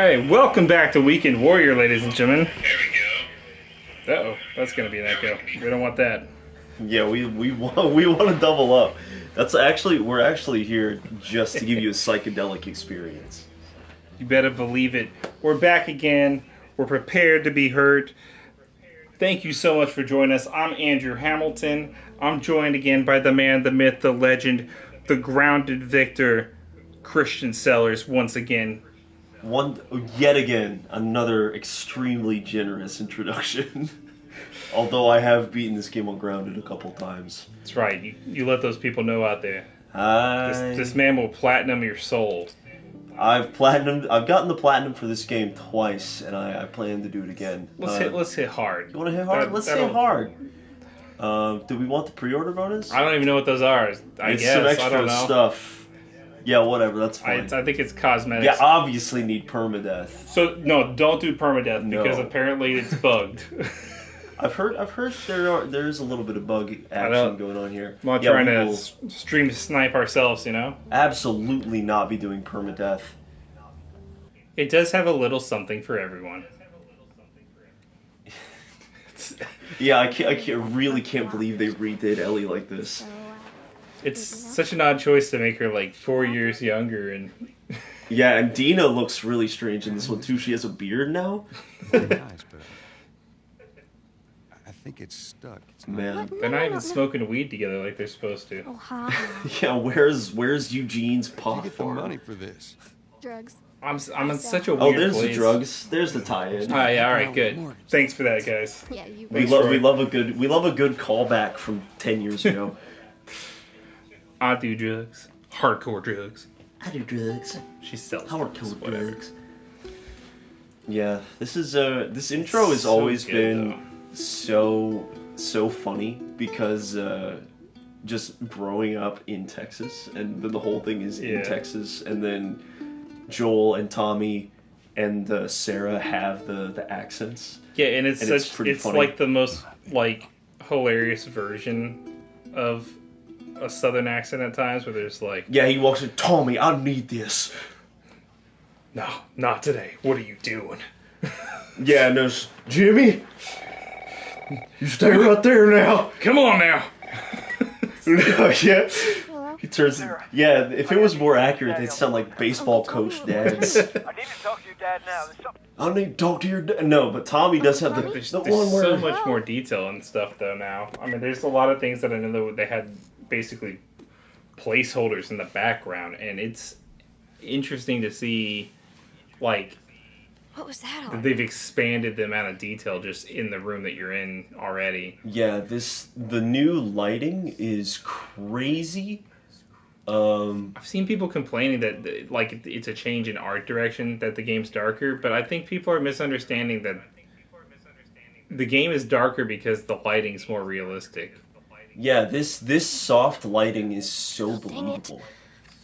Alright, welcome back to Weekend Warrior, ladies and gentlemen. There we go. Uh-oh, that's gonna be an echo. We don't want that. Yeah, we want to double up. We're actually here just to give you a psychedelic experience. You better believe it. We're back again. We're prepared to be heard. Thank you so much for joining us. I'm Andrew Hamilton. I'm joined again by the man, the myth, the legend, the grounded victor, Christian Sellers, once again. Yet again, another extremely generous introduction. Although I have beaten this game on Grounded a couple times. That's right. You let those people know out there. Hi. This man will platinum your soul. I've gotten the platinum for this game twice, and I plan to do it again. Let's hit hard. You want to hit hard? Let's hit hard. Do we want the pre-order bonus? I don't even know what those are. It's some extra I don't know. Stuff. Yeah, whatever. That's fine. I think it's cosmetics. Yeah, obviously need permadeath. So no, don't do permadeath because No. apparently it's bugged. I've heard there's a little bit of bug action going on here. I'm not trying to stream snipe ourselves, you know? Absolutely not be doing permadeath. It does have a little something for everyone. Yeah, I really can't believe they redid Ellie like this. It's such an odd choice to make her like 4 years younger and... Yeah, and Dina looks really strange in this one too. She has a beard now. Nice, but I think it's stuck. Man. They're not even smoking weed together like they're supposed to. Oh, hi. Yeah, where's Eugene's Did pot you get the farm? money for this? Drugs. I'm in such a Oh, weird there's place. the drugs. There's the tie-in. Oh, yeah, alright, good. Thanks for that, guys. Yeah, you. We love a good callback from 10 years ago. I do drugs. Hardcore drugs. I do drugs. She sells Hardcore whatever. drugs. Yeah, this intro has So always good, been so funny because just growing up in Texas, and the whole thing is in Texas, and then Joel and Tommy and Sarah have the accents. Yeah, and it's pretty funny. like the most like hilarious version of a southern accent at times, where there's like, Yeah, he walks in, Tommy, I need this. no, not today. What are you doing? Yeah, and there's Jimmy. You stay right there now. Come on now. Yeah. Hello? He turns. Yeah, if it was more accurate, they'd sound like baseball coach dads. I need to talk to your dad now. There's something. I need to talk to your dad. No, but Tommy does have There's the one so where. much more detail and stuff though now. I mean, there's a lot of things that I know that they had basically placeholders in the background, and it's interesting to see like What was that that on? they've expanded the amount of detail just in the room that you're in already. Yeah, the new lighting is crazy. I've seen people complaining that like it's a change in art direction, that the game's darker, but I think people are misunderstanding that the game is darker because the lighting's more realistic. Yeah, this soft lighting is so Dang it. believable.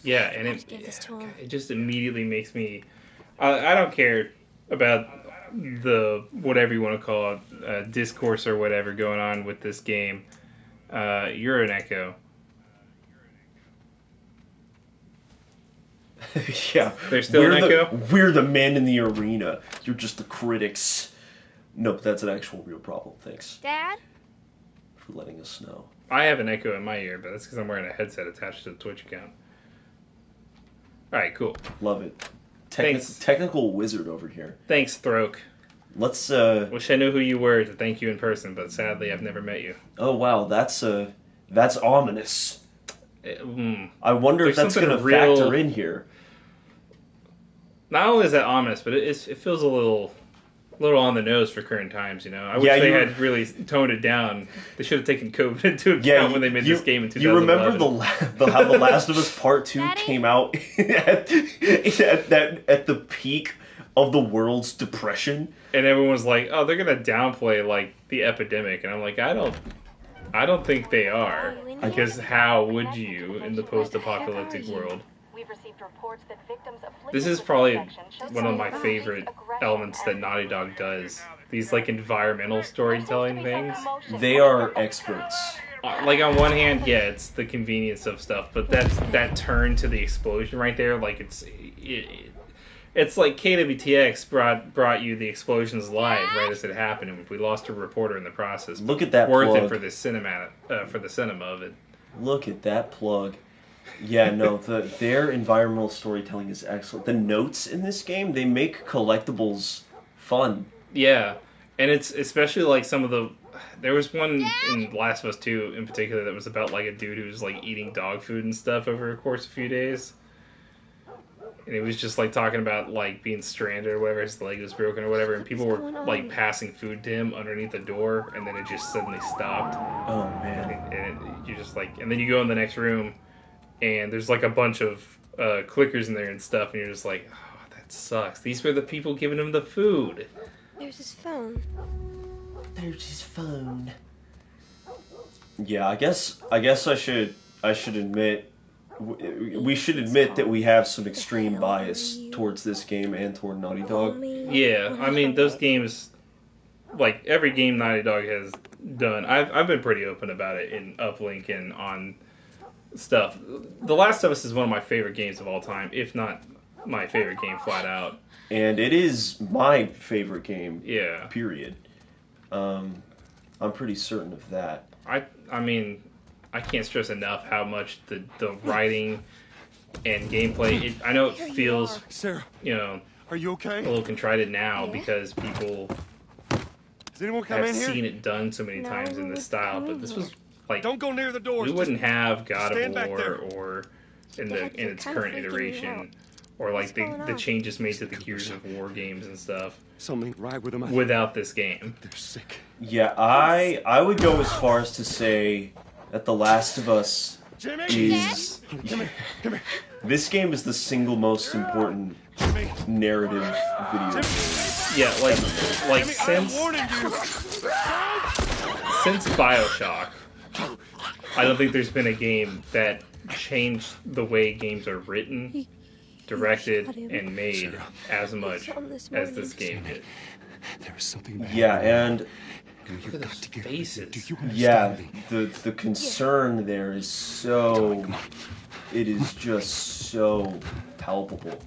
Yeah, and I'd give this to him. it just immediately makes me... I don't care about the, whatever you want to call it, discourse or whatever going on with this game. You're an echo. Yeah, There's still an echo? We're the men in the arena. You're just the critics. Nope, that's an actual real problem. Thanks Dad? for letting us know. I have an echo in my ear, but that's because I'm wearing a headset attached to the Twitch account. Alright, cool. Love it. Thanks. Technical wizard over here. Thanks, Throke. Let's Wish I knew who you were to thank you in person, but sadly I've never met you. Oh wow, that's ominous. I wonder if There's that's something going to real- factor in here. Not only is that ominous, but it feels a little on the nose for current times, you know? I wish Yeah, they you- had really toned it down. They should have taken COVID into account Yeah, when they made this game in 2011. You remember how The Last of Us Part 2 Daddy? came out at the peak of the world's depression? And everyone was like, "Oh, they're gonna downplay like the epidemic," and I'm like, I don't think they are, because how would you in the post-apocalyptic world? We've received reports that victims afflicted This is with probably infection showed one of my signs favorite aggression elements that and Naughty Dog does. These like environmental storytelling things. They are experts. Like on one hand, yeah, it's the convenience of stuff, but that turn to the explosion right there, like It's like KWTX brought you the explosions live right as it happened, and we lost a reporter in the process. Look at that worth plug. it for the cinema of it. Look at that plug. Yeah, no, their environmental storytelling is excellent. The notes in this game, they make collectibles fun. Yeah, and it's especially like some of the. There was one in Last of Us 2 in particular that was about like a dude who was like eating dog food and stuff over the course of a few days. And he was just like talking about like being stranded or whatever, his leg was broken or whatever, and people were like passing food to him underneath the door, and then it just suddenly stopped. Oh man! And you just like, and then you go in the next room, and there's like a bunch of clickers in there and stuff, and you're just like, oh, that sucks. These were the people giving him the food. There's his phone. There's his phone. Yeah, I guess I should admit. We should admit that we have some extreme bias towards this game and toward Naughty Dog. Yeah, I mean, those games, like, every game Naughty Dog has done, I've been pretty open about it in Uplink and on stuff. The Last of Us is one of my favorite games of all time, if not my favorite game flat out. And it is my favorite game, yeah. Period. I'm pretty certain of that. I mean... I can't stress enough how much the writing and gameplay. I know it feels, Sarah, are you okay? a little contrite now because people Does anyone come have in here? seen it done so many times in this style. But this was like Don't go near the doors. we wouldn't have God stand of back there. War or in Dad, you're its kinda current freaking me iteration, out. or like What's going the on? changes made to the Gears of War games and stuff Something right with them. without this game. They're sick. Yeah, I would go as far as to say that The Last of Us Jimmy, is... come here. This game is the single most important Jimmy, narrative video game. Yeah, like Jimmy, I'm since warning you. since BioShock, I don't think there's been a game that changed the way games are written, directed, and made as much as this game did. There is something bad. Yeah, and Look at those faces. Do you yeah, understand me? the concern there is so... It is just so palpable.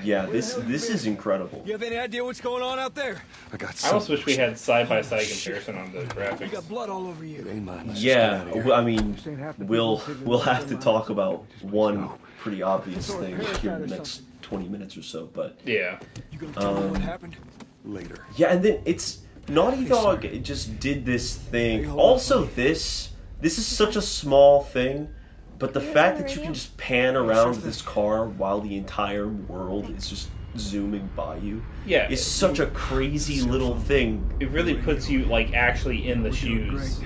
Yeah, this is incredible. You have any idea what's going on out there? I got I almost wish we had side-by-side comparison on the You graphics. got blood all over you. It ain't mine. Yeah, I mean, we'll have to talk about one pretty obvious thing here in the next 20 minutes or so, but Yeah. You gonna tell me what happened? Later. yeah, and then it's Naughty Dog just did this thing. Also, this is such a small thing, but the fact that you can just pan around this car while the entire world is just zooming by you Yeah. is such a crazy little thing. It really puts you, like, actually in the shoes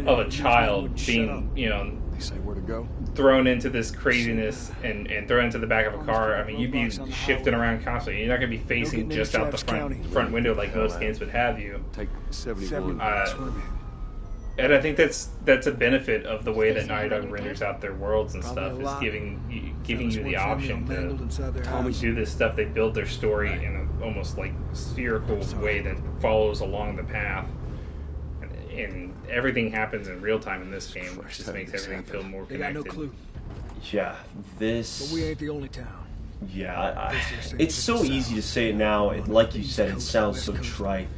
of a child being, They say where to go. thrown into this craziness and thrown into the back of a car. I mean, you'd be shifting around constantly. You're not going to be facing just out the front window like most games would have you. Take 71. And I think that's a benefit of the way that Naughty Dog renders out their worlds and stuff, is giving you the option to do this stuff. They build their story in an almost like spherical way that follows along the path. And everything happens in real time in this game, which just makes everything feel more They got no connected. clue. Yeah, this... But we ain't the only town. Yeah, it's so easy to say it now, and like you said, it sounds so trite,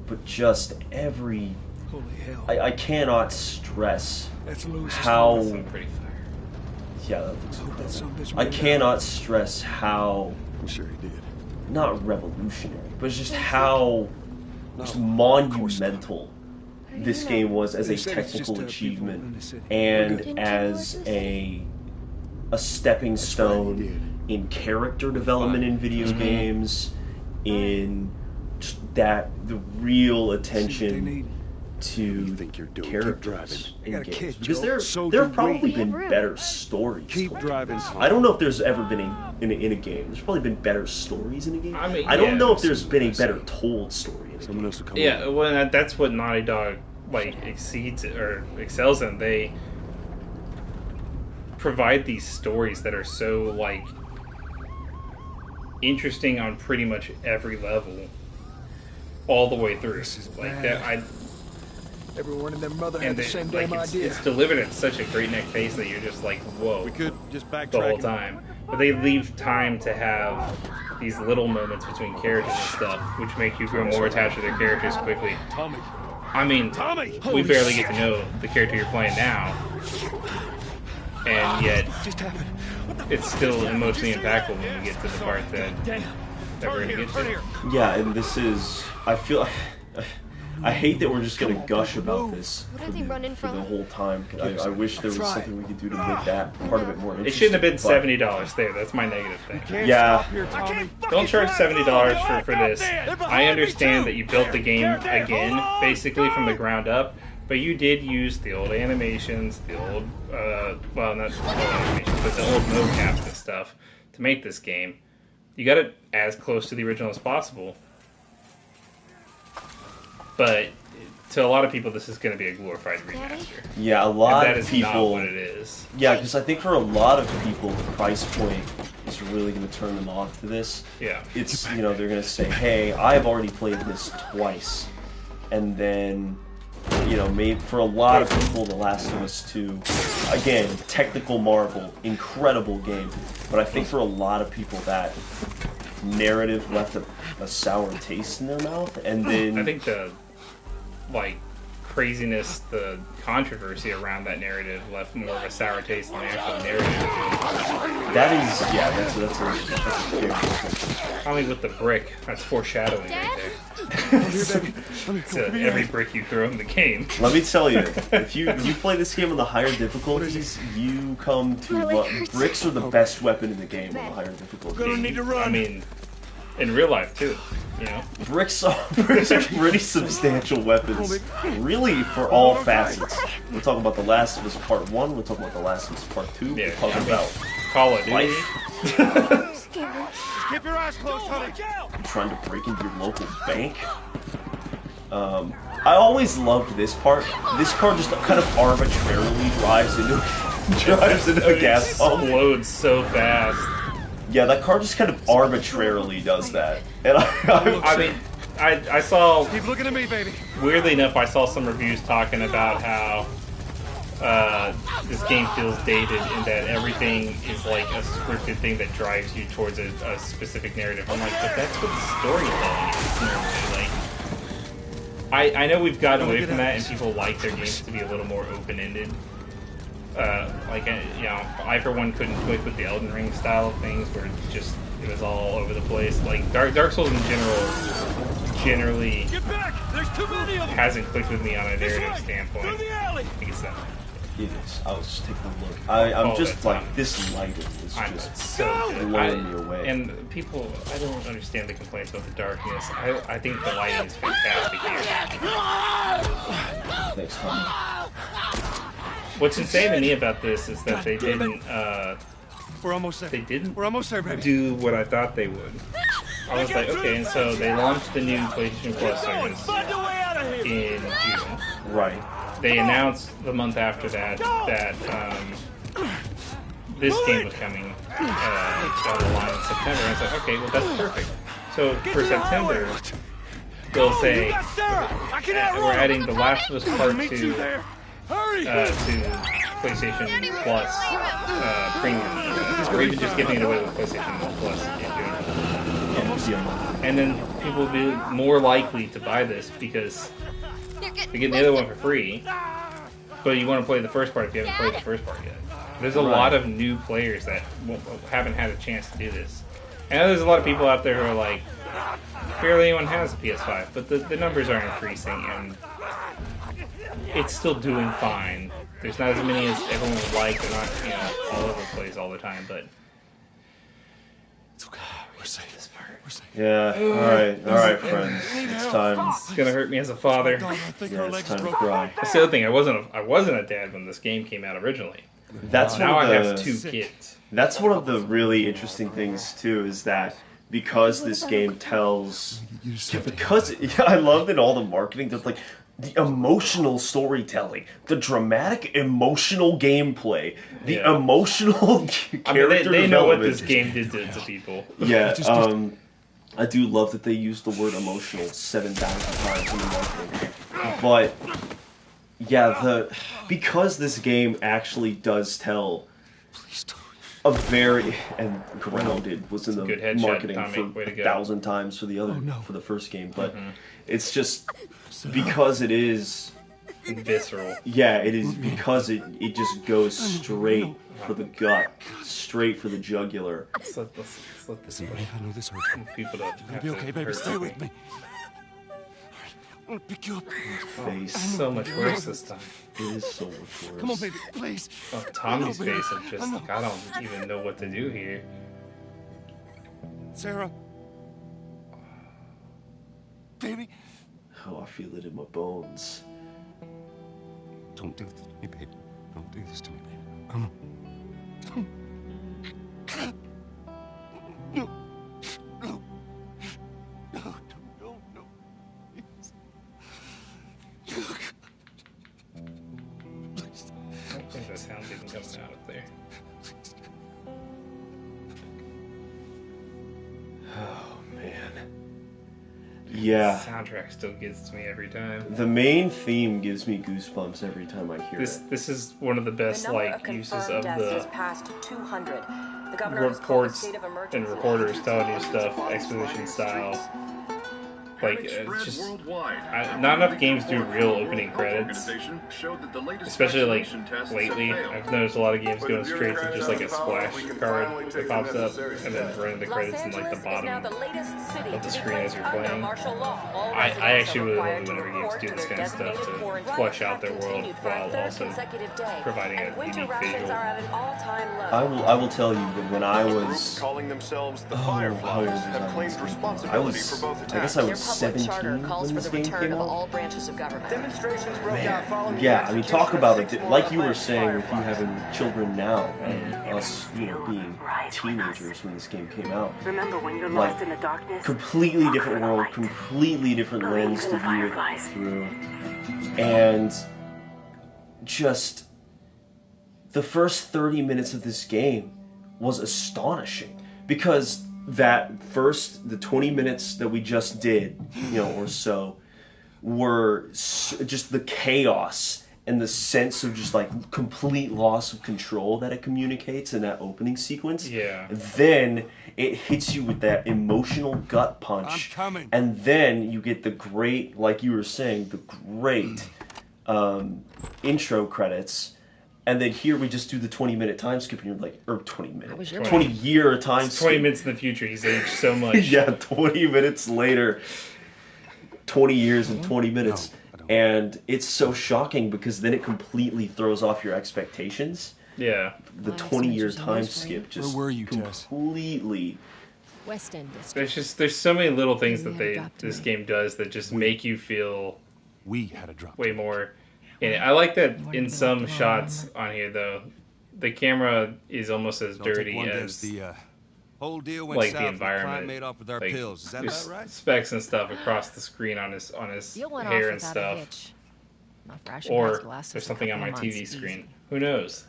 but just every... Holy hell. I cannot stress That's Lewis's how... That's some pretty fire. Yeah, that looks Hope that son of a bitch I made it cannot stress how, I'm sure he did. not revolutionary, but just how just monumental this game was as a technical achievement and as a stepping stone in character development in video games, in just that the real attention to think you're doing? characters Keep in got a games. kid, Because Joe. So there do have probably we. been better stories. Keep driving. I don't know if there's ever been in a game. There's probably been better stories in a game. I mean, I don't yeah. know if there's been a better told story in a Someone game. else will come. Yeah, over. well, that's what Naughty Dog like exceeds or excels in. They provide these stories that are so like interesting on pretty much every level, all the way through. This is Like bad. that, Everyone and their mother and had the same damn idea. it's delivered at such a great neck pace that you're just like, whoa, We could just backtrack. the whole and- time. But they leave time to have these little moments between characters and stuff, which make you grow more attached to their characters quickly. Tommy. I mean, Tommy! we Holy barely shit. get to know the character you're playing now, and yet Just happened. it's still emotionally impactful when we get to the part that we're gonna get to. Yeah, and this is. I feel. I hate that we're just gonna gush about this What are they running for the from? whole time. I wish there was something we could do to make that part of it more interesting. It shouldn't have been but- $70 there. That's my negative thing. Yeah. Don't charge $70 for this. I understand that you built the game again, basically from the ground up, but you did use the old animations, the old, well, not the old animations, but the old mocaps and stuff to make this game. You got it as close to the original as possible. But to a lot of people, this is going to be a glorified remaster. Yeah, a And lot that of is people. not what it is. Yeah, because I think for a lot of people, the price point is really going to turn them off to this. Yeah. It's, they're going to say, hey, I've already played this twice. And then, maybe for a lot of people, The Last of Us 2, again, technical marvel, incredible game. But I think for a lot of people, that narrative left a sour taste in their mouth. And then... I think the craziness, the controversy around that narrative left more of a sour taste than the actual narrative. That is, that's a fair description. Probably with the brick, that's foreshadowing right there. To every brick you throw in the game. Let me tell you, if you play this game on the higher difficulties, you come to bricks are the best weapon in the game on the higher difficulties. Gonna need to run. I mean, in real life too, Bricks are pretty substantial weapons, really, for all facets. We're talking about The Last of Us Part 1, we're talking about The Last of Us Part 2, Yeah, we're talking I mean, about Call of Duty. life. Keep your eyes closed, honey. Trying to break into your local bank. I always loved this part. This car just kind of arbitrarily drives into a gas pump. Explodes so fast. Yeah, that car just kind of arbitrarily does that. And I saw, Keep looking at me, baby. weirdly enough, I saw some reviews talking about how this game feels dated in that everything is like a scripted thing that drives you towards a specific narrative. I'm like, but that's what the storytelling is normally. I know we've gotten away from that and people like their games to be a little more open-ended. I for one couldn't click with the Elden Ring style of things where it was all over the place. Like Dark Souls in generally Get back! There's too many of them. hasn't clicked with me on a narrative Through standpoint. the alley. I think it's that. it is. I was just taking a look. I'm Oh, just that's like, fine. this lighting is I'm just so good. blowing me away. And people, I don't understand the complaints about the darkness. I think the lighting is fantastic here. Thanks, honey. What's insane to me about this is that they didn't We're almost there. they didn't We're almost there, baby. do what I thought they would. I was like, okay, and so they launched the new PlayStation Plus service Find a way out of here. in June. Right. They announced the month after that this game was coming down the line in September. And I was like, okay, well that's perfect. So for September, they'll say You got Sarah. I can outrun we're her. adding The Last of Us Part Meet 2 you there. Hurry. to PlayStation Plus Premium, or even just giving it away with PlayStation Plus in June. And then people will be more likely to buy this because You're getting they get the other one for free, but you want to play the first part if you haven't played the first part yet. There's a lot of new players that haven't had a chance to do this. And there's a lot of people out there who are like, barely anyone has a PS5, but the numbers are increasing and it's still doing fine. There's not as many as everyone would like. They're not, all over the place all the time, but It's okay. We're safe. This part. We're safe. Yeah. All right, friends. It's time. it's gonna hurt me as a father. I think Yeah, her it's legs time to broke. cry. That's the other thing. I wasn't a dad when this game came out originally. That's Now I one of have the. 2 kids. That's one of the really interesting things too. Is that because this game tells. I love that all the marketing does like. The emotional storytelling, the dramatic emotional gameplay, the emotional character they know what development. this game did to people. Yeah, I do love that they use the word emotional 7,000 times in the marketing. But because this game actually does tell a very and Grounded was in the Good headshot, marketing Tommy. for Way to go. 1,000 times for the first game, but it's just because it is visceral. Yeah, it is because it just goes straight for the gut, straight for the jugular. Let's let this Listen, I know this hurt. people don't You'll have be to okay, baby. hurt Stay me. with me. I'm gonna pick you up. Face. So much worse this time. It is so much worse. Come on, baby, please. Oh, Tommy's I know, baby. face of just like, I don't even know what to do here. Sarah. Baby. Oh, I feel it in my bones. Don't do this to me, baby. Don't do this to me, baby. Come on. No. No. No, no. Please. Please. I don't think the sound's even coming out up there. Oh, man. Yeah. The soundtrack still gets to me every time. The main theme gives me goosebumps every time I hear it. This is one of the best uses of the past 200. The governor reports and reporters telling you stuff exposition style. Like it's just not enough games do real opening credits, especially like lately. I've noticed a lot of games going straight to just like a splash card that pops up and then running the credits in like the bottom of the screen as you're playing. I actually really love it whenever games do this kind of stuff to flesh out their world while also providing a unique visual. I will tell you that when I was calling themselves the how old Fireflies was have claimed I responsibility for both attacks. I guess I was 17 when this game came out. all branches of government. Demonstrations broke out following Yeah, the I mean, talk about execution it. of Like you were six saying, with you Fireflies. having children now, and us, being teenagers when this game came out. Remember when you're Like, lost in the darkness? Completely different world, completely different lens to view it through. And just the first 30 minutes of this game was astonishing, because the 20 minutes that we just did, or so, were just the chaos and the sense of just like complete loss of control that it communicates in that opening sequence. Yeah. Then it hits you with that emotional gut punch. I'm coming. And then you get the great, like you were saying, the great intro credits. And then here we just do the 20-minute time skip, and you're like, or 20-minute, 20-year time It's skip. 20 minutes in the future. He's aged so much. Yeah, 20 minutes later, 20 years and 20 minutes. And it's so shocking because then it completely throws off your expectations. Yeah. The 20-year time skip just Where were you, Tess? completely... West End District. There's so many little things that Yeah, adopt this me. game does that just make you feel We had a drop. way more in it. I like that wanted in to some go shots on here though, the camera is almost as Don't take dirty one as the whole deal went like south the when the client environment. made off with our Like, pills. Is that there's about right? specks and stuff across the screen on his Deal went hair off and without a stuff. hitch. My ration Or has to last there's us a something on couple my of TV months, screen. easy. Who knows?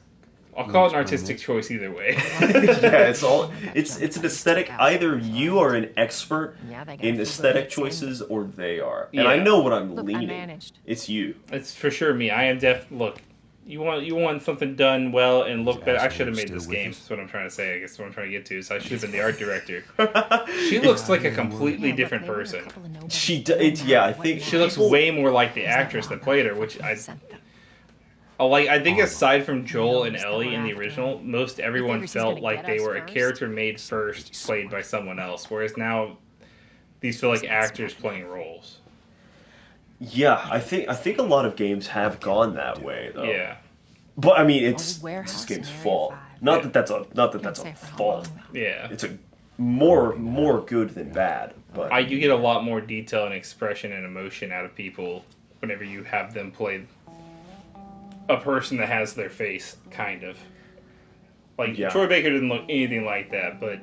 I'll call it an artistic choice either way. Yeah, it's an aesthetic. Either you are an expert Yeah, they got in a few aesthetic good hits in. choices, or they are. Yeah. And I know what I'm Look, I leaning. managed. It's you. It's for sure me. I am look. You want something done well and look better. I asshole should have made still this with game. us? That's what I'm trying to say. I guess what I'm trying to get to is I should have been the art director. She looks like a completely Yeah, look, different they were a person. couple of nobodies. She yeah, I think She looks people- way more like the actress that played her, which I think aside from Joel and Ellie in the original, most everyone felt like they were a character made first, played by someone else. Whereas now, these feel like actors playing roles. Yeah, I think a lot of games have gone that way though. Yeah, But I mean, it's Warehouse this game's in fault. Area 5. Not that that's a say for how fault. long, yeah. It's a more good than bad. But You get a lot more detail and expression and emotion out of people whenever you have them play a person that has their face, kind of. Like, Yeah. Troy Baker didn't look anything like that, but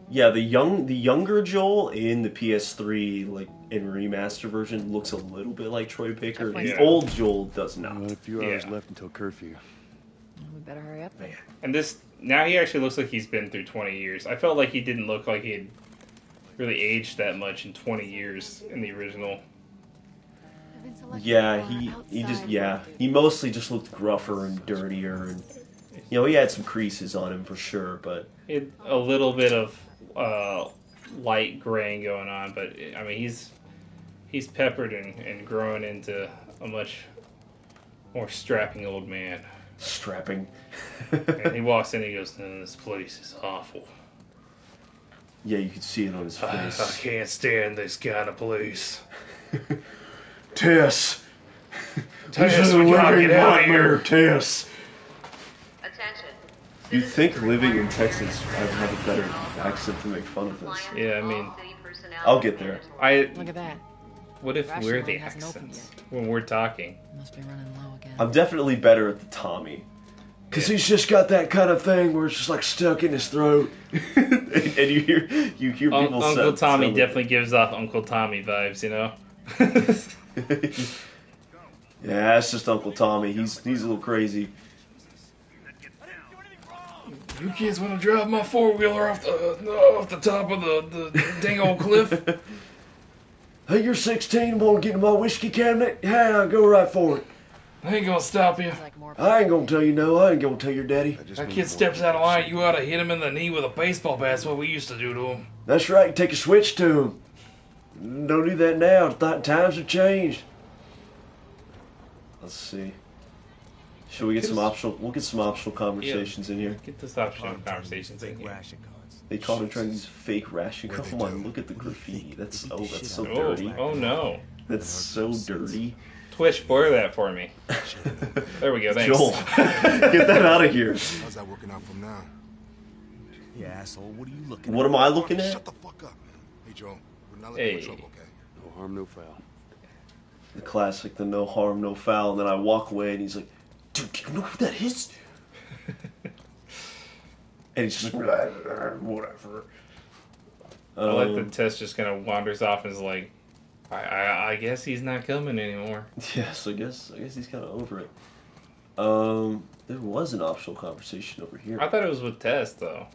yeah, the younger Joel in the PS3 like in remaster version looks a little bit like Troy Baker. Definitely. The Yeah. old Joel does not. A few hours Yeah. left until curfew. We better hurry up then. and now he actually looks like he's been through 20 years. I felt like he didn't look like he had really aged that much in 20 years in the original. Yeah, he mostly just looked gruffer and dirtier, and he had some creases on him for sure, but A little bit of light graying going on, but I mean he's peppered and growing into a much more strapping old man. strapping. And he walks in and he goes, "This place is awful. Yeah, you could see it on his face. I can't stand this kind of place." Tess! Tess, This is a we gotta living get out of nightmare, here. Tess! You'd think living in Texas, I'd have a better accent to make fun of this. Yeah, I mean, I'll get there. Look at that. What if Ration we're the line hasn't opened accents when we're talking? Must be running low again. I'm definitely better at the Tommy. Because he's just got that kind of thing where it's just like stuck in his throat. and you hear people Uncle Tommy definitely gives off Uncle Tommy vibes, you know? Yeah, it's just Uncle Tommy. He's a little crazy. You kids want to drive my four-wheeler off the top of the dang old cliff? Hey, you're 16, want to get in my whiskey cabinet? Yeah, go right for it. I ain't gonna stop you. I ain't gonna tell you no. I ain't gonna tell your daddy. That kid steps out of line, you ought to hit him in the knee with a baseball bat. That's what we used to do to him. That's right. Take a switch to him. Don't do that now. Times have changed. Let's see. Should we get some optional? We'll get some optional conversations in here. Get this optional conversations in here. They caught him trying to use fake ration. Come on, look at the graffiti. That's so dirty. Oh no. That's so dirty. Twitch, blur that for me. There we go. Thanks. Joel, get that out of here. How's that working out from now? Yeah, asshole. What are you looking What am I looking at? Shut the fuck up. Hey, Joe. We're not looking for trouble, okay? No harm, no foul. The classic, the no harm, no foul. And then I walk away, and he's like, "Dude, do you know who that is?" And he's just like, whatever. I like that Tess just kind of wanders off and is like, I guess he's not coming anymore. Yes, I guess he's kind of over it. There was an optional conversation over here. I thought it was with Tess though.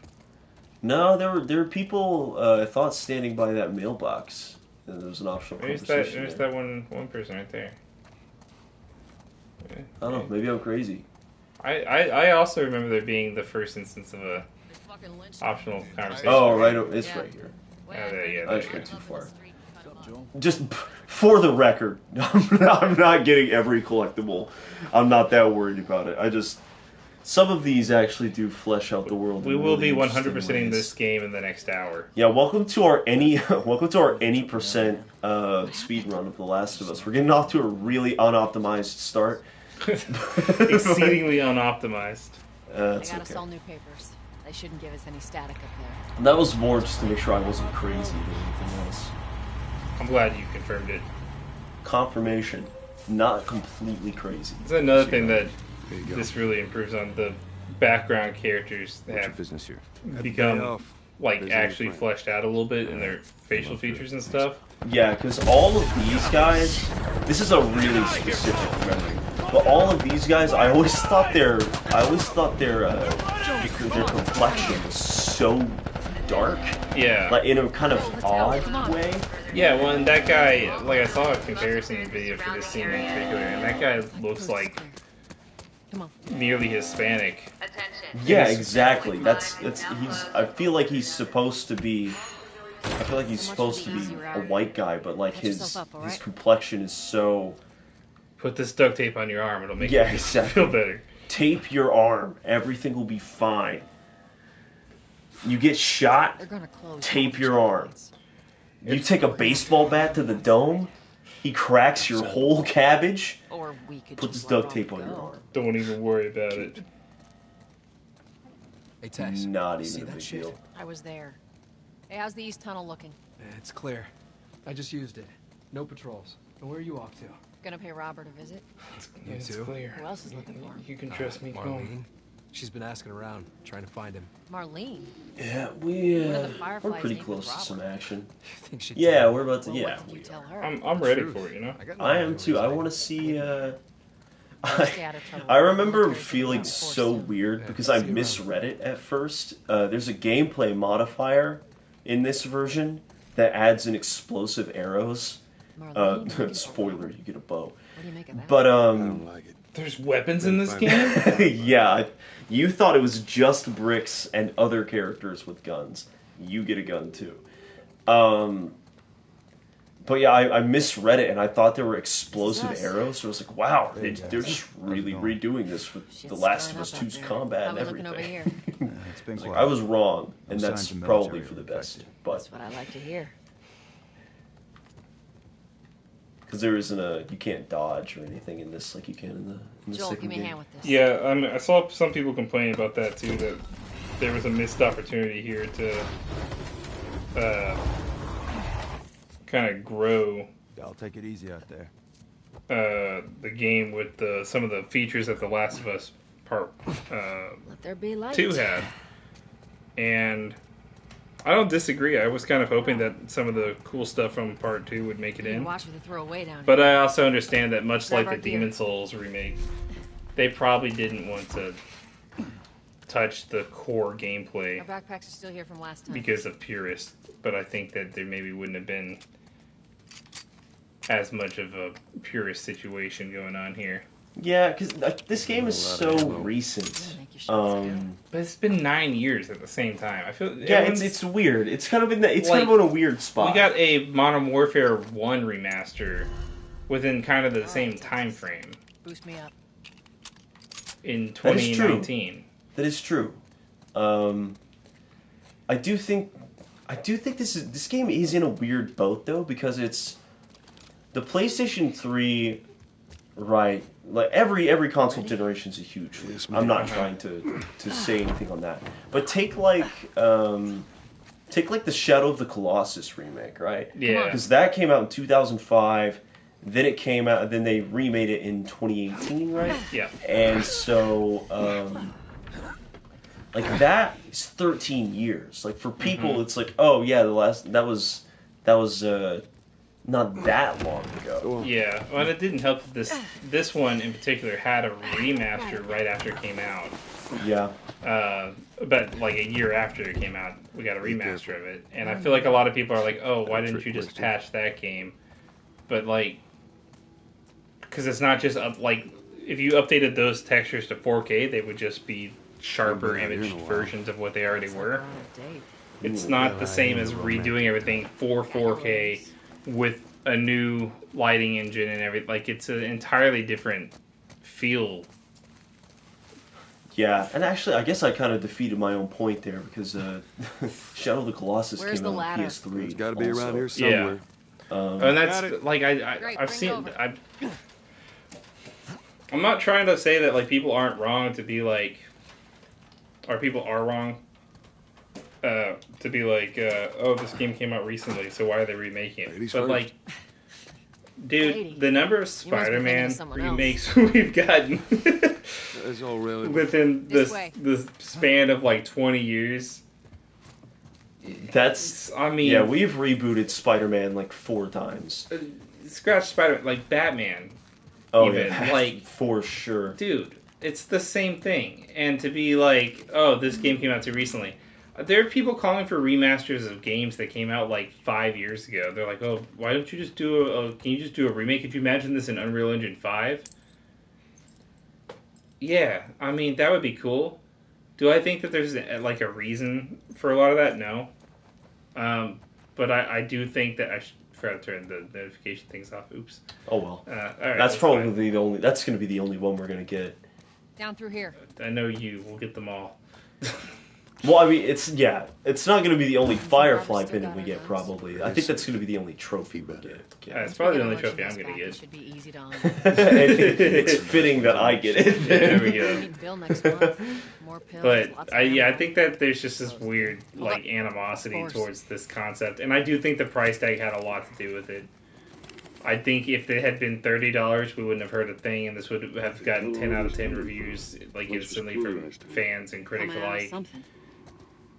No, there were people I thought standing by that mailbox. And there was an optional conversation. There's that one person right there. I don't know. Maybe I'm crazy. I also remember there being the first instance of a optional conversation. Oh, right. It's right here. I just went too far. Just for the record, I'm not getting every collectible. I'm not that worried about it. Some of these actually do flesh out the world. We will be 100%ing this game in the next hour. Yeah, welcome to our any percent speed run of The Last of Us. We're getting off to a really unoptimized start. Exceedingly unoptimized. They gotta sell new papers. They shouldn't give us any static up there. That was more just to make sure I wasn't crazy than anything else. I'm glad you confirmed it. Confirmation. Not completely crazy. It's another thing that this really improves on. The background characters have become actually fleshed out a little bit in their facial features and stuff. Yeah, because all of these guys, this is a really specific memory, but all of these guys, I always thought their complexion was so dark. Yeah. Like in a kind of odd way. Yeah, well, and that guy, like I saw a comparison video for this scene in particular, and that guy looks like nearly Hispanic. Yeah, exactly. I feel like he's supposed to be a white guy, but like his complexion is so. Put this duct tape on your arm; it'll make you exactly. feel better. Tape your arm; everything will be fine. You get shot, tape your arm. You take a baseball bat to the dome, he cracks your whole cabbage. Put this duct tape on your arm. Don't even worry about it. Hey, Tess. Not even a big deal. I was there. Hey, how's the east tunnel looking? It's clear. I just used it. No patrols. And where are you off to? Gonna pay Robert a visit? It's clear. Who else is looking for him? You can trust me. Marlene. She's been asking around, trying to find him. Marlene? Yeah, we're pretty close to some action. Yeah, we're about to. Yeah, you tell her? I'm ready for it. You know. I am too. I want to see. I remember feeling so weird because I misread it at first. There's a gameplay modifier in this version that adds in explosive arrows, Marlene, Spoiler, you get a bow. what do you make of that? But, I don't like it. There's weapons in this game? yeah, you thought it was just bricks and other characters with guns. You get a gun too. But yeah, I misread it and I thought there were explosive arrows. So I was like, wow, they're just really redoing this with Shit's The Last of stirring Us up out 2's there. combat and How we looking over everything. here? It's been Like, quiet. I was wrong, and No that's signs of probably military for the best. infected. But That's what I like to hear. because there isn't you can't dodge or anything in this like you can in the Joel, second give me a game. hand with this. Yeah, I saw some people complain about that too, that there was a missed opportunity here to kind of grow I'll take it easy out there. the game with some of the features that The Last of Us Part Let there be light. 2 had. And I don't disagree. I was kind of hoping that some of the cool stuff from Part 2 would make it in. Watch for the throwaway down But here. I also understand that much Grab like our the Demon gear. Souls remake, they probably didn't want to touch the core gameplay Our backpacks are still here from last time. because of purists. But I think that there maybe wouldn't have been as much of a purist situation going on here. Yeah, because this game is a lot of so ammo. recent. Make your shots go. But it's been 9 years at the same time. I feel Yeah, it's weird. It's kind of in kind of in a weird spot. We got a Modern Warfare 1 remaster within kind of the same time frame Boost me up. in That is true. 2019. That is true. I do think this game is in a weird boat though, because it's the PlayStation 3, right? Like every console generation is a huge leap. Yes, I'm not uh-huh. trying to say anything on that, but take like the Shadow of the Colossus remake, right? Yeah. Because that came out in 2005. Then it came out. Then they remade it in 2018, right? Yeah. And so, like that is 13 years. Like for people, it's like, oh yeah, that was not that long ago. Yeah, well, it didn't help that this one in particular had a remaster right after it came out. Yeah. But like a year after it came out, we got a remaster of it. And I feel like a lot of people are like, oh, why didn't you just patch that game? But like, because it's not just like, if you updated those textures to 4K, they would just be sharper image versions of what they already were. It's not the same as redoing everything for 4K with a new lighting engine and everything. Like, it's an entirely different feel. Yeah, and actually, I guess I kind of defeated my own point there because Shadow of the Colossus Where's came the out on ladder? PS3. It's got to be also. around here Yeah. somewhere. And that's like Great, I've bring seen. it over. I'm not trying to say that like people aren't wrong to be like, or people are wrong to be like, oh, this game came out recently, so why are they remaking it? Ladies But first. like, dude, Lady. the number of be thinking Spider-Man of someone else. remakes we've gotten That's all really. within This way. the span of like 20 years. That's. I mean, Yeah, we've rebooted Spider-Man like 4 times. scratch Spider, like Batman. Oh even, yeah, like- for sure. Dude, it's the same thing. And to be like, oh, this game came out too recently. There are people calling for remasters of games that came out like 5 years ago. They're like, oh, why don't you just do can you just do a remake? Could you imagine this in Unreal Engine 5? Yeah, I mean, that would be cool. Do I think that there's like a reason for a lot of that? No. But I do think that I forgot to turn the notification things off. Oops. Oh well. All right, That's fine. probably the only. That's going to be the only one we're going to get. Down through here. I know you. We'll get them all. Well, I mean, it's not going to be the only Firefly Still pennant got we our get. guns. Probably, I think that's going to be the only trophy we get. It's probably the only Get trophy our I'm gonna back. It get. should be easy to It's fitting that I get it. There we go. Meet Bill next month. More pills. But lots of I ammo. think that there's just this weird like animosity Of course. towards this concept, and I do think the price tag had a lot to do with it. I think if it had been $30, we wouldn't have heard a thing, and this would have gotten 10 out of 10 reviews like instantly from fans and critics Coming out of alike. something.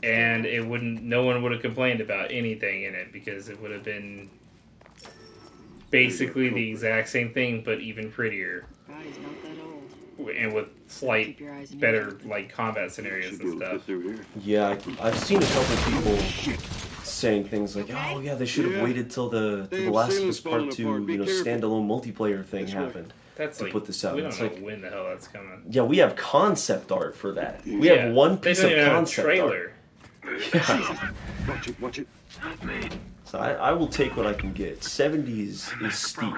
And it wouldn't. No one would have complained about anything in it because it would have been basically the exact same thing, but even prettier, Body's not that old. and with slight Keep your eyes and better ears open. like combat scenarios and stuff. Yeah, I've seen a couple of people saying things like, "Oh yeah, they should have waited till the Last of Us Part 2, standalone multiplayer thing happened That's to like, put this out." we don't It's know like, when the hell that's coming. yeah, we have concept art for that. We have one piece of concept art. Yeah. Watch it. So I will take what I can get. 70 is steep,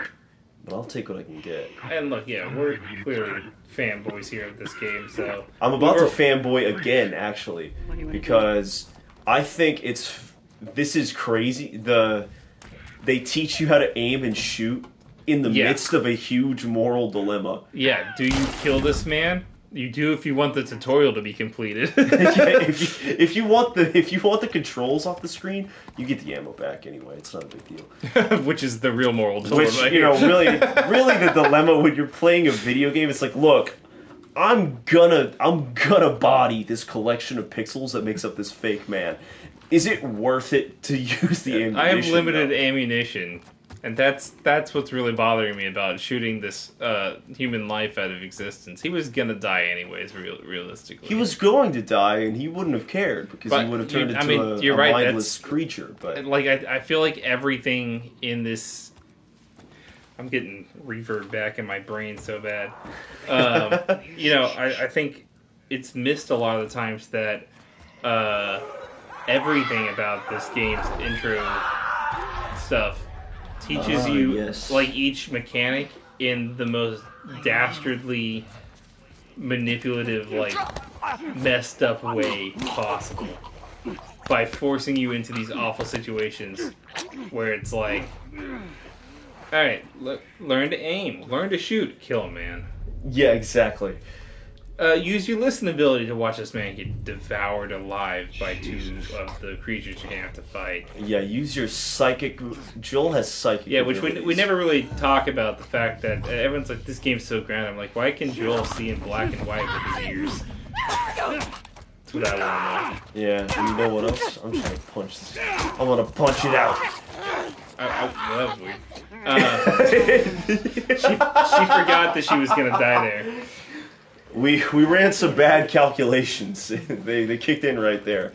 but I'll take what I can get. And look, yeah, we're clearly fanboys here of this game, so... I'm about to fanboy again, actually, because I think this is crazy. They teach you how to aim and shoot in the midst of a huge moral dilemma. Yeah, do you kill this man? You do if you want the tutorial to be completed. if you want the controls off the screen, you get the ammo back anyway. It's not a big deal. Which is the real moral dilemma. Which, really the dilemma when you're playing a video game, it's like, look, I'm gonna body this collection of pixels that makes up this fake man. Is it worth it to use the ammunition? I have limited ammunition. And that's what's really bothering me about shooting this human life out of existence. He was gonna die anyways, realistically. He was going to die, and he wouldn't have cared because he would have turned into a mindless creature. But I feel like everything in this, I'm getting reverb back in my brain so bad. I think it's missed a lot of the times that everything about this game's intro stuff teaches you like each mechanic in the most dastardly, manipulative, like messed up way possible by forcing you into these awful situations where it's like, all right, learn to aim, learn to shoot, kill a man. Yeah, exactly. Use your listen ability to watch this man get devoured alive by two of the creatures you're gonna have to fight. Yeah, use your psychic. Joel has psychic. Yeah, which we never really talk about the fact that everyone's like, this game's so grand. I'm like, why can Joel see in black and white with his ears? That's what I want to know. Yeah, and you know what else? I'm just gonna punch this. I'm gonna punch it out. That was weird. She forgot that she was gonna die there. We ran some bad calculations. they kicked in right there.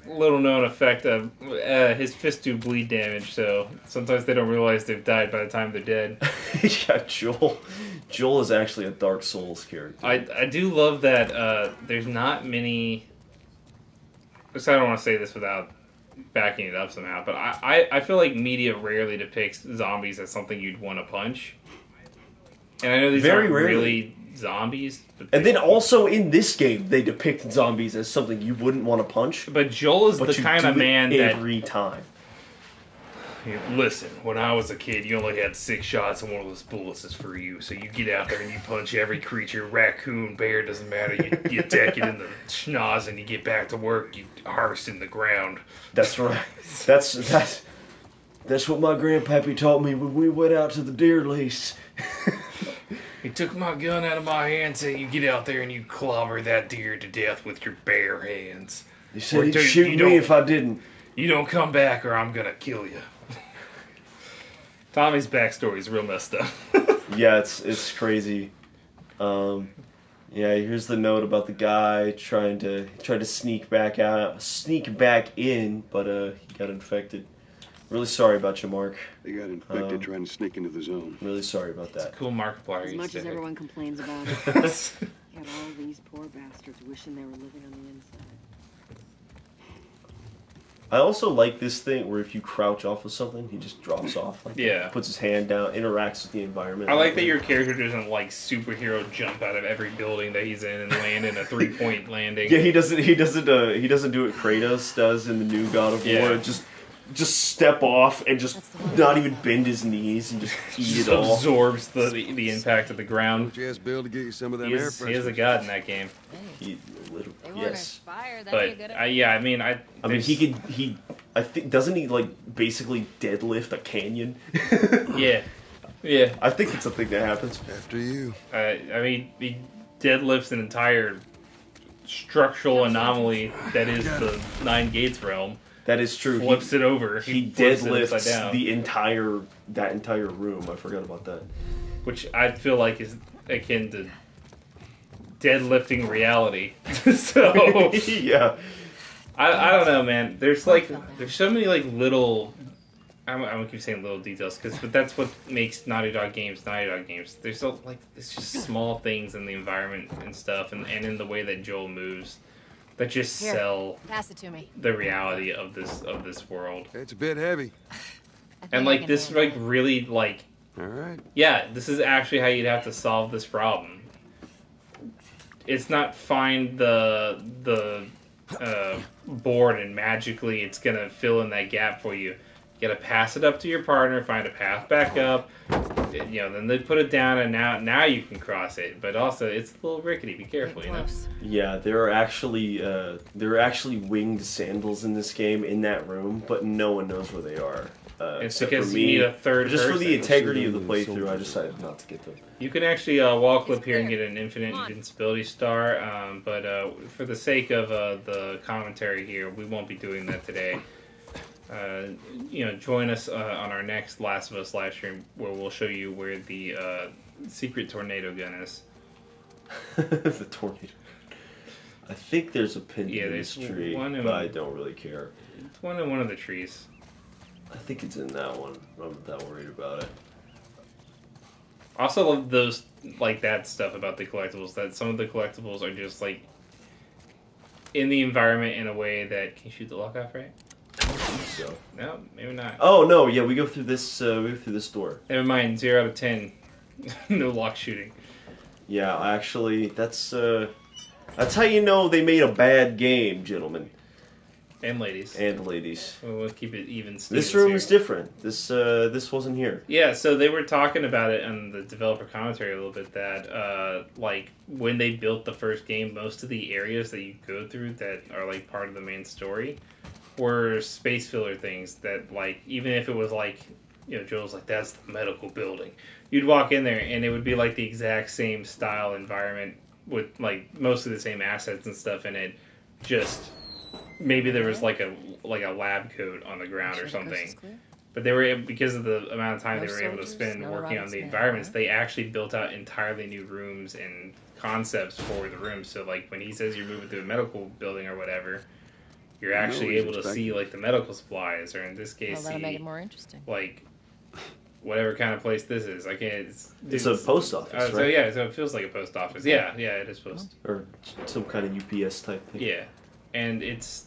Little known effect of his fists do bleed damage, so sometimes they don't realize they've died by the time they're dead. Yeah, Joel is actually a Dark Souls character. I do love that there's not many. I don't want to say this without backing it up somehow, but I feel like media rarely depicts zombies as something you'd want to punch. And I know these aren't really zombies. And then also in this game, they depict zombies as something you wouldn't want to punch. But Joel is the kind of man that every time. Listen, when I was a kid, you only had 6 shots, and one of those bullets is for you. So you get out there and you punch every creature, raccoon, bear, doesn't matter. You deck it in the schnoz, and you get back to work. You harvest in the ground. That's right. That's what my grandpappy taught me when we went out to the deer lease. He took my gun out of my hand and said, you get out there and you clobber that deer to death with your bare hands. He said he'd shoot me if I didn't. You don't come back or I'm going to kill you. Tommy's backstory is real messed up. Yeah, it's crazy. Yeah, here's the note about the guy trying to sneak back in, but he got infected. Really sorry about you, Mark. They got infected trying to sneak into the zone. Really sorry about that. It's a cool Markiplier. As much as everyone complains about it, yet all these poor bastards wishing they were living on the inside. I also like this thing where if you crouch off of something, he just drops off. Like puts his hand down, interacts with the environment. I like that your character doesn't like superhero jump out of every building that he's in and land in a 3-point landing. Yeah, he doesn't do what Kratos does in the new God of War. Just step off and just not even bend his knees and just eat it all. Absorbs the impact of the ground. Don't you ask Bill to get you some of that He is a god in that game. Yes. But I think doesn't he like basically deadlift a canyon? Yeah. I think it's a thing that happens. After you. He deadlifts an entire structural anomaly that is the Nine Gates realm. That is true. Flips it over. He deadlifts that entire room. I forgot about that. Which I feel like is akin to deadlifting reality. So yeah. I don't know, man. There's so many like little. I'm gonna keep saying little details, but that's what makes Naughty Dog games. There's it's just small things in the environment and stuff, and in the way that Joel moves, that just Here, sell pass it to me. the reality of this world. It's a bit heavy. And like this, like really like. All right. Yeah, this is actually how you'd have to solve this problem. It's not find the board and magically it's gonna fill in that gap for you. You gotta pass it up to your partner, find a path back up. You know, then they put it down, and now you can cross it. But also, it's a little rickety. Be careful, you know. Yeah, there are actually winged sandals in this game in that room, but no one knows where they are. It's because you need a third Just person. for the integrity of the playthrough, I decided not to get them. You can actually wall clip here and get an infinite invincibility star, but for the sake of the commentary here, we won't be doing that today. Join us on our next Last of Us live stream where we'll show you where the secret tornado gun is. The tornado. I think there's a pin in this tree, but I don't really care. It's one in one of the trees. I think it's in that one. I'm not that worried about it. I also love those, like, that stuff about the collectibles, that some of the collectibles are just, like, in the environment in a way that... Can you shoot the lock off, right? I don't think so. No, maybe not. Oh, no, yeah, we go through this door. Never mind, 0 out of 10. No lock shooting. Yeah, actually, that's how you know they made a bad game, gentlemen. And ladies. And ladies. We'll keep it even. This room is different. This wasn't here. Yeah, so they were talking about it on the developer commentary a little bit that, like, when they built the first game, most of the areas that you go through that are, like, part of the main story were space filler things that, like, even if it was, like, you know, Joel's like, that's the medical building. You'd walk in there and it would be, like, the exact same style environment with, like, most of the same assets and stuff in it, just... Maybe there was like a lab coat on the ground or something, but they were because of the amount of time they were able to spend working on the environments. They actually built out entirely new rooms and concepts for the rooms. So like when he says you're moving through a medical building or whatever, you're actually able to see like the medical supplies, or in this case, that'll make it more interesting. Like whatever kind of place this is. Like it's a post office, right? So yeah, so it feels like a post office. Yeah, it is post. Or some kind of UPS type thing. Yeah. And it's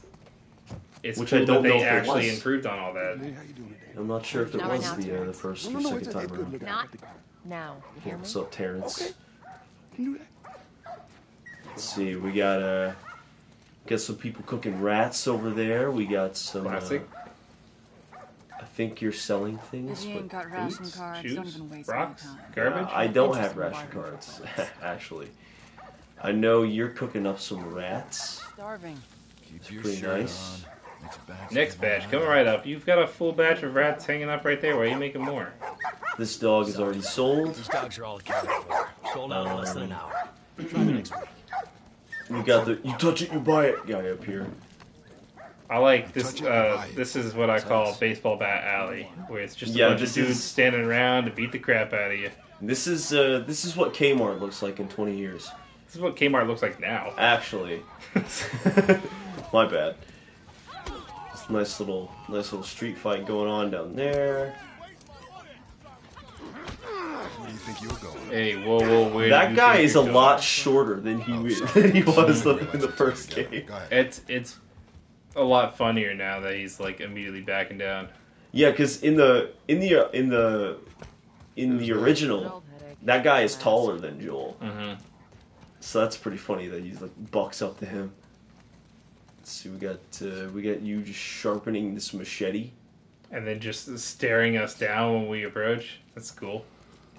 which cool I don't that know they if actually it was. improved on all that. I'm not sure if it Not was right now, the first or second time around. Not now. You hear me? What's up, Terrence? Okay. Can do that. Let's see, we got some people cooking rats over there. We got some. Classic. I think you're selling things. If you ain't got ration cards, shoes, don't even waste rocks, my time. garbage. I don't have ration cards, actually. I know you're cooking up some rats. Starving. It's pretty nice. Next batch, coming right up. You've got a full batch of rats hanging up right there. Why are you making more? This dog is already sold. These dogs are all accounted for. Sold out in less than an hour. Try me next week. We got the you touch it, you buy it guy up here. I like this. This is what I call baseball bat alley, where it's just a bunch of dudes standing around to beat the crap out of you. This is what Kmart looks like in 20 years. This is what Kmart looks like now. Actually, my bad. Just nice little street fight going on down there. Where do you think you're going? Hey, whoa, where that guy is a lot shorter than he was in the first game. It's a lot funnier now that he's like immediately backing down. Yeah, because in the original, that guy is taller than Joel. Mm-hmm. So that's pretty funny that he's like bucks up to him. Let's see, we got you just sharpening this machete, and then just staring us down when we approach. That's cool.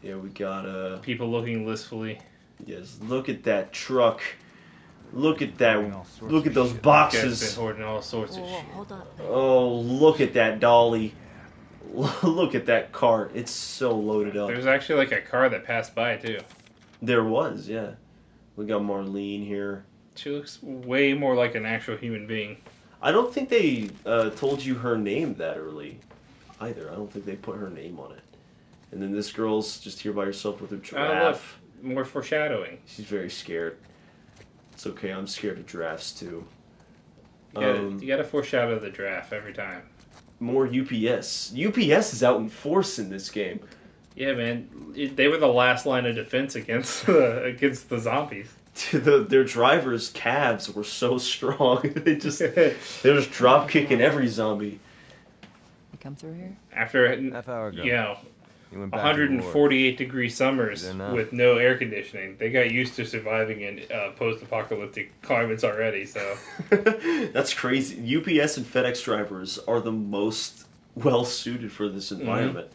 Yeah, we got people looking listfully. Yes, look at that truck. Look at that. Look at those boxes. Been hoarding all sorts of shit. Hold on. Oh, look at that dolly. Look at that cart. It's so loaded up. There's actually like a car that passed by too. There was, yeah. We got Marlene here. She looks way more like an actual human being. I don't think they told you her name that early either. I don't think they put her name on it. And then this girl's just here by herself with her giraffe. Look, more foreshadowing. She's very scared. It's okay, I'm scared of giraffes too. You gotta foreshadow the draft every time. More UPS. UPS is out in force in this game. Yeah, man. They were the last line of defense against the zombies. Their drivers' calves were so strong. They're just drop kicking every zombie. You come through here? After half hour ago. You know, You went back 148-degree summers Is there enough? with no air conditioning. They got used to surviving in post-apocalyptic climates already, so... That's crazy. UPS and FedEx drivers are the most well-suited for this environment.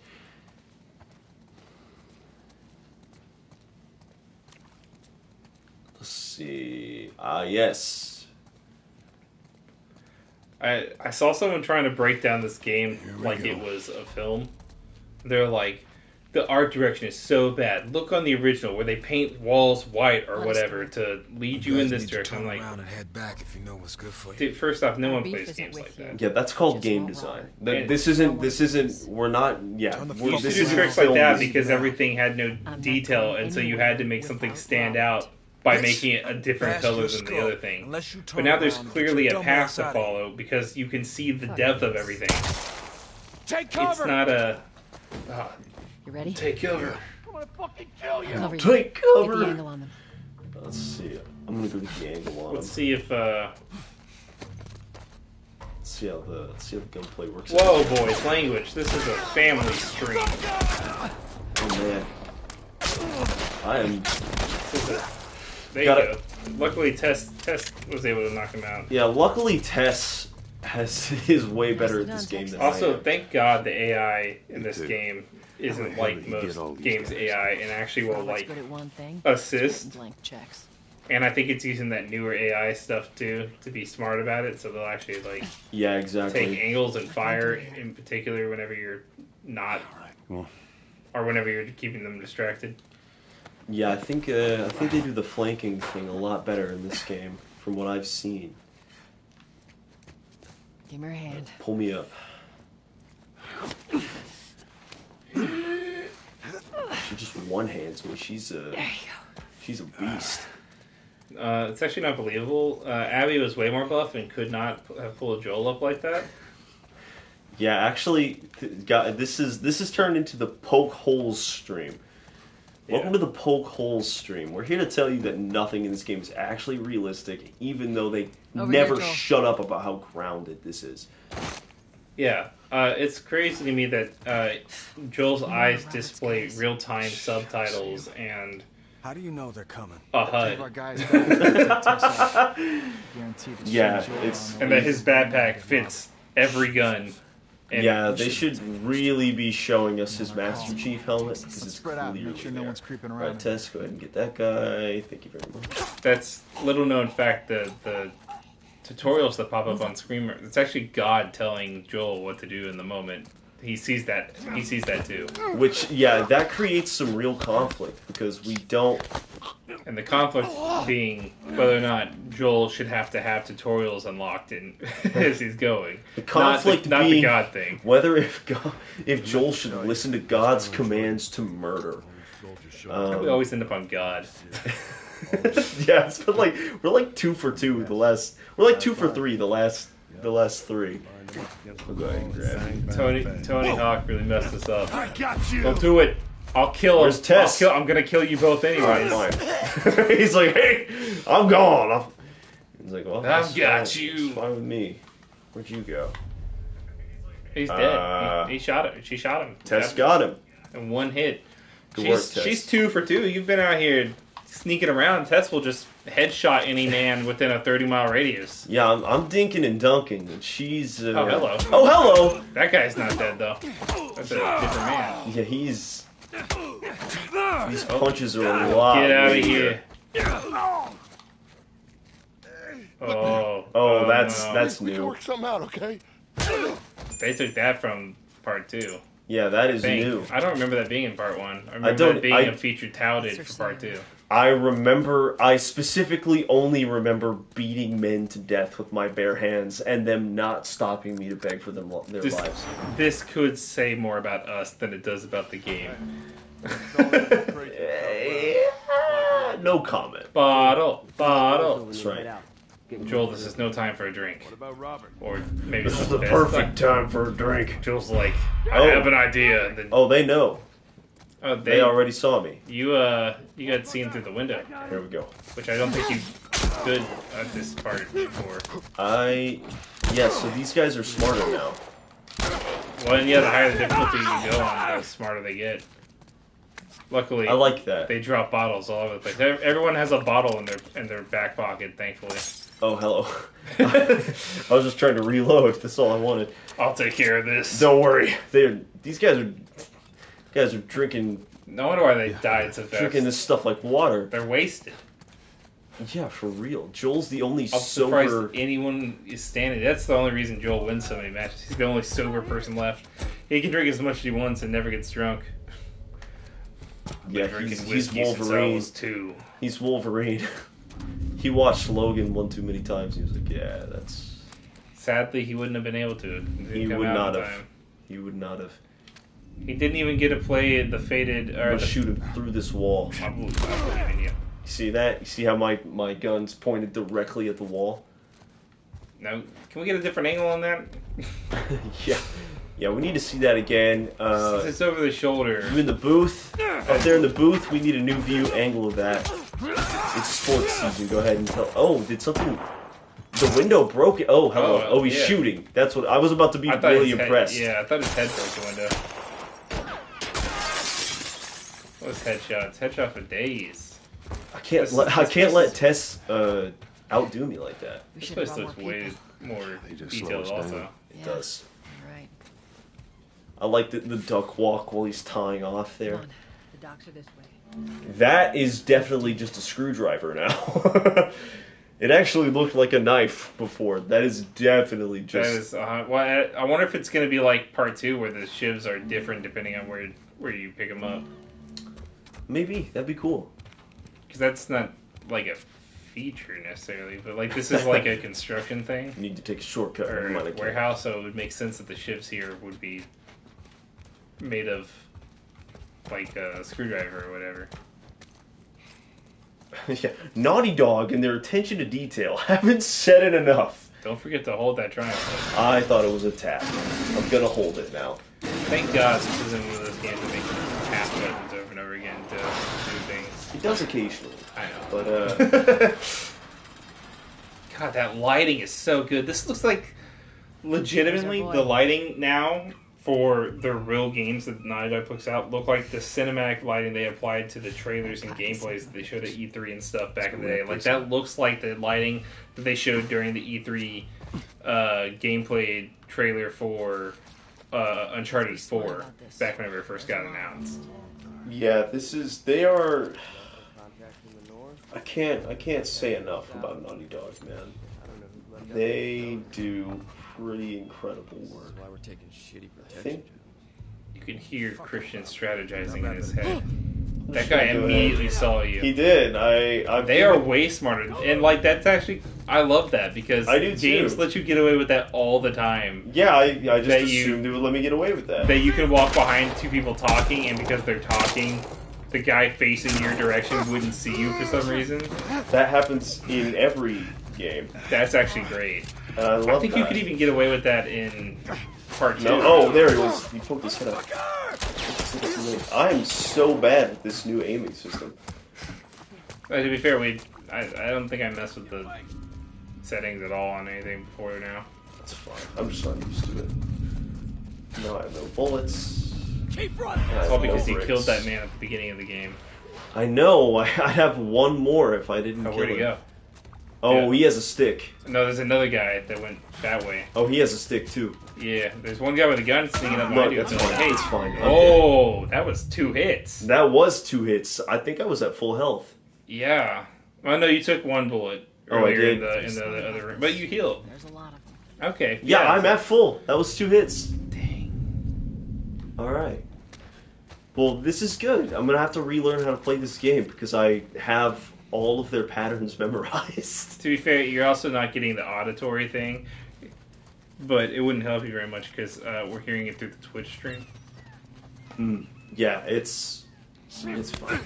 Let's see. Yes. I saw someone trying to break down this game like it was a film. They're like, the art direction is so bad. Look on the original where they paint walls white or whatever to lead you in this direction. I'm like, around and head back if you know what's good for you. dude, first off, no one plays games like that. Yeah, that's called game design. This isn't. We're not. Yeah, You used to do tricks like that because everything had no detail, and so you had to make something stand out by making it a different color than the other thing. But now there's clearly a path to follow because you can see the depth of everything. Take cover. It's not a. You ready? Take cover. I'm gonna fucking kill you. Cover you. Take Get cover. the angle on them. Let's see. I'm gonna go to the angle on Let's him. see if. Let's see how the gunplay works. Whoa, boys, language. This is a family stream. Oh man, I am. There you go. Luckily, Tess was able to knock him out. Yeah, luckily Tess is way better at this game than I Also, am. thank God the AI in this game isn't like most games' AI and actually will like assist. Blank checks. And I think it's using that newer AI stuff too to be smart about it, so they'll actually like exactly take angles and fire in particular whenever you're not, or whenever you're keeping them distracted. Yeah, I think they do the flanking thing a lot better in this game from what I've seen. Give me your hand. Pull me up. She just one-hands me. She's a beast. It's actually not believable. Abby was way more buff and could not have pulled Joel up like that. Yeah, actually, this is turned into the poke holes stream. Welcome to the poke holes stream. We're here to tell you that nothing in this game is actually realistic, even though they never shut up about how grounded this is. Yeah, it's crazy to me that Joel's eyes display real-time subtitles and How do you know they're coming? a HUD. Yeah, it's and that his backpack fits every gun. And yeah, they should really be showing us his Master Chief helmet because it's spread out. clearly Make sure no one's creeping there. around. Right, Tess, go ahead and get that guy. Thank you very much. That's little known fact. The tutorials that pop up on screen, it's actually God telling Joel what to do in the moment. He sees that. He sees that too. Which, yeah, that creates some real conflict because we don't. And the conflict being whether or not Joel should have to have tutorials unlocked in as he's going. The conflict not being the God thing. Whether if Joel should listen to God's commands to murder. We always end up on God. Yeah, it's been like we're like 2 for 2 the last. We're like 2 for 3 the last 3. I'll go ahead and grab it. Tony Hawk really messed us up. I got you. Don't do it. I'll kill him. Where's Tess? I'm gonna kill you both anyways. Fine. He's like, hey, I'm gone. He's like, well, I've got you. It's fine with me. Where'd you go? He's dead. He shot him. She shot him. Tess got him. In one hit. Good work, Tess. She's 2 for 2. You've been out here sneaking around. Tess will just headshot any man within a 30-mile radius. Yeah, I'm dinking and dunking, and she's. Oh, hello. Oh, hello. That guy's not dead though. That's a different man. Yeah, These punches are a lot. Get out of weightier. here. Oh, that's We can new. work something out, okay? They took that from part 2. Yeah, that is new. I don't remember that being in part 1. I remember that being a feature touted for part 2. I specifically only remember beating men to death with my bare hands and them not stopping me to beg for their lives. This could say more about us than it does about the game. No comment. Bottle. That's right. Joel, this is no time for a drink. What about Robert? Or maybe This is the perfect time for a drink. Joel's like, I have an idea. And then, Oh, they know. oh, They already saw me. You got seen through the window. Here we go. Which I don't think you could at this part before. Yeah, so these guys are smarter now. Well, and yeah, the higher the difficulty you go on, the smarter they get. Luckily, I like that. They drop bottles all over the place. Everyone has a bottle in their back pocket, thankfully. Oh, hello. I was just trying to reload. That's all I wanted. I'll take care of this. Don't worry. These guys are drinking. No wonder why they died so fast. Drinking this stuff like water. They're wasted. Yeah, for real. Joel's the only I'm sober. surprised anyone is standing. That's the only reason Joel wins so many matches. He's the only sober person left. He can drink as much as he wants and never gets drunk. Yeah, he's Wolverine too. He's Wolverine. He watched Logan one too many times. He was like, "Yeah, that's." Sadly, he wouldn't have been able to. He would not have. He would not have. He didn't even get to play the faded. I'm gonna shoot him through this wall. I believe in you. You see that? You see how my gun's pointed directly at the wall? Now, can we get a different angle on that? Yeah, we need to see that again. It's over the shoulder. You in the booth? Up there in the booth, we need a new view angle of that. It's sports season. Go ahead and tell. Oh, did something? The window broke it. Oh, hello. Oh, he's shooting. That's what I was about to be really impressed. I thought his head broke the window. What was headshots? Headshots for days. I can't let Tess outdo me like that. This place looks way more detailed also. It does. Right. I like the duck walk while he's tying off there. Come on. The docks are this way. That is definitely just a screwdriver now. It actually looked like a knife before. That is definitely just... That is, well, I wonder if it's going to be like part 2 where the shivs are different depending on where you pick them up. Maybe. That'd be cool. Because that's not like a feature necessarily, but like this is like a construction thing. You need to take a shortcut. Or a warehouse, so it would make sense that the shivs here would be made of like a screwdriver or whatever. Yeah, Naughty Dog and their attention to detail haven't said it enough. Don't forget to hold that triangle. I thought it was a tap. I'm gonna hold it now. Thank God this isn't one of those games that makes you tap buttons over and over again to do things. It does occasionally. I know. But, God, that lighting is so good. This looks like legitimately the lighting now for the real games that Naughty Dog puts out look like the cinematic lighting they applied to the trailers and gameplays that they showed at E3 and stuff back in the day. Like that looks like the lighting that they showed during the E3 gameplay trailer for Uncharted 4 back whenever it first got announced. Yeah, they are... I can't say enough about Naughty Dog, man. They do pretty incredible work. Why we're taking shitty I think you can hear Christian strategizing in his head. That guy immediately saw you. He did. They are way smarter, and like that's actually I love that because I do games too. let you get away with that all the time. Yeah, I just assumed they would let me get away with that. That you can walk behind two people talking, and because they're talking, the guy facing your direction wouldn't see you for some reason. That happens in every game. That's actually great. And I love think that. you could even get away with that in part 2. No, oh, there he was. He poked his head up. I am so bad at this new aiming system. To be fair, I don't think I messed with the settings at all on anything before now. That's fine. I'm just not used to it. No, I have no bullets. Keep running! It's all because you killed that man at the beginning of the game. I know. I have one more if I didn't kill him. Where'd he go? Oh, he has a stick. No, there's another guy that went that way. Oh, he has a stick too. Yeah, there's one guy with a gun sneaking up behind you. That's fine. Hey, it's fine. Oh, that was 2 hits. That was 2 hits. I think I was at full health. Yeah. Well, no, you took 1 bullet earlier in the other room, but you healed. There's a lot of them. Okay. Yeah, I'm at full. That was 2 hits. Dang. All right. Well, this is good. I'm gonna have to relearn how to play this game because I have all of their patterns memorized. To be fair, you're also not getting the auditory thing, but it wouldn't help you very much because we're hearing it through the Twitch stream. Yeah, it's fine.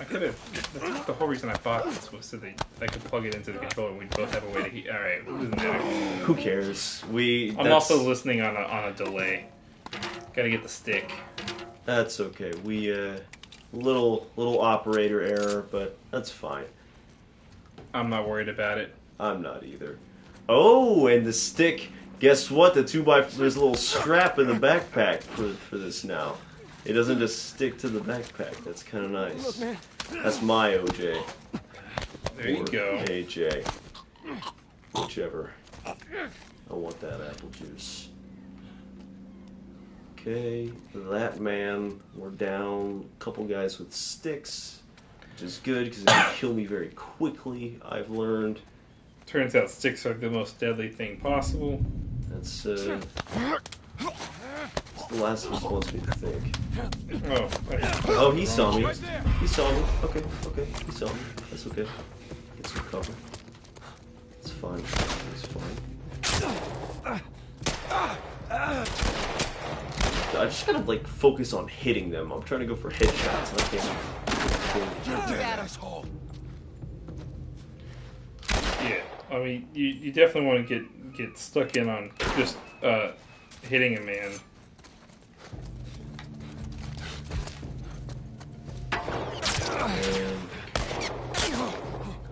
I could have. The whole reason I bought this was so that I could plug it into the controller. We'd both have a way to heat. All right, doesn't matter. Who cares? I'm also listening on a delay. Gotta get the stick. That's okay. We little operator error, but that's fine. I'm not worried about it. I'm not either. Oh, and the stick. Guess what? The 2x4, there's a little strap in the backpack for this now. It doesn't just stick to the backpack. That's kind of nice. That's my OJ. There you go. AJ. Whichever. I want that apple juice. Okay, that man. We're down a couple guys with sticks, which is good because it can kill me very quickly, I've learned. Turns out sticks are the most deadly thing possible. That's the last of us wants me to think. Oh, he saw me. He saw me. Okay, he saw me. That's okay. Get some cover. It's fine. It's fine. I just gotta like focus on hitting them. I'm trying to go for headshots and I can't. Asshole. Yeah, I mean, you definitely want to get stuck in on just hitting a man.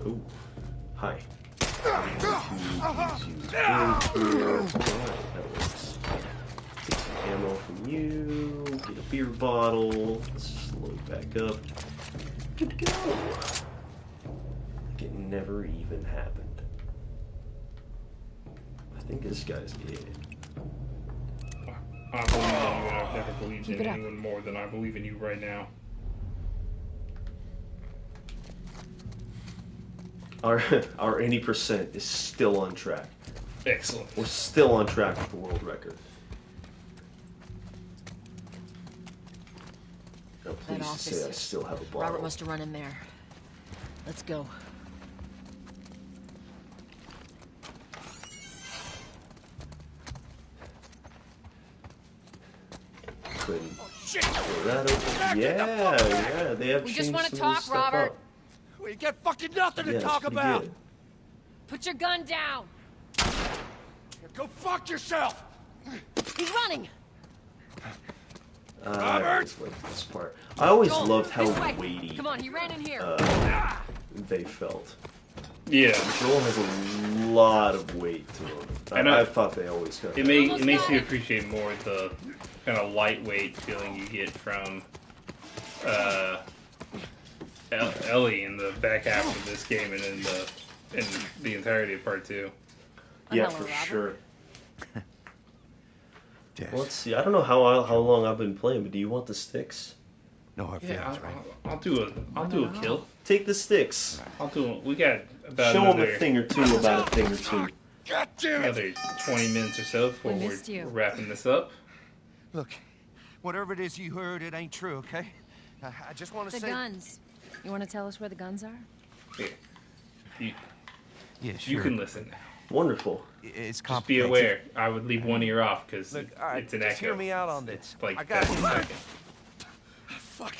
Oh, hi. That works. Get some ammo from you. Get a beer bottle. Let's just load back up. Good to go. Like it never even happened. I think this guy's it. I believe in you, and I've never believed in anyone more than I believe in you right now. Our any percent is still on track. Excellent. We're still on track with the world record. Now please say I still have a bottle. Robert must have run in there. Let's go. Couldn't throw that open. Yeah, they have. We just want to changed some of this talk, Robert. up. We got fucking nothing to Yeah, talk it's pretty about. good. Put your gun down. Go fuck yourself. He's running. I just like this part. I always Joel, loved how this way. weighty Come on, he ran in here. they felt. Yeah. Joel has a lot of weight to him. I thought they always got. It makes you appreciate more the kind of lightweight feeling you get from Ellie in the back half of this game and in the entirety of part 2. Yeah, for sure. Well, let's see. I don't know how long I've been playing, but do you want the sticks? No hard feelings, right? I'll do a kill. Take the sticks. We got about Show them a thing or two about a thing or two. God damn it! Another 20 minutes or so before we're wrapping this up. Look, whatever it is you heard, it ain't true, okay? I just want to say... The guns. You want to tell us where the guns are? Yeah, yeah, sure. You can listen now. Wonderful. It's Just be complicated. aware. I would leave one ear off because Look, all right, it's an just echo. hear me out on this. It's like I got 10 you. seconds. Fuck.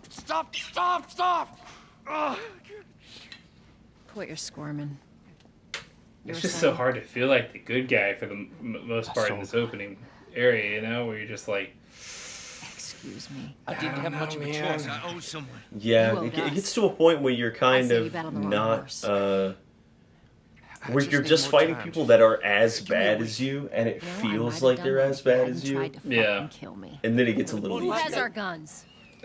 Stop! Ugh. Quit your squirming. It's just so hard to feel like the good guy for the most part in this opening area, you know, where you're just like... Excuse me. I didn't have much of a choice. I owe someone. Yeah, it gets to a point where you're kind of not... where you're just fighting people that are as bad as you, and it feels like they're as bad as you. Yeah. And then it gets a little Who has easier. our guns?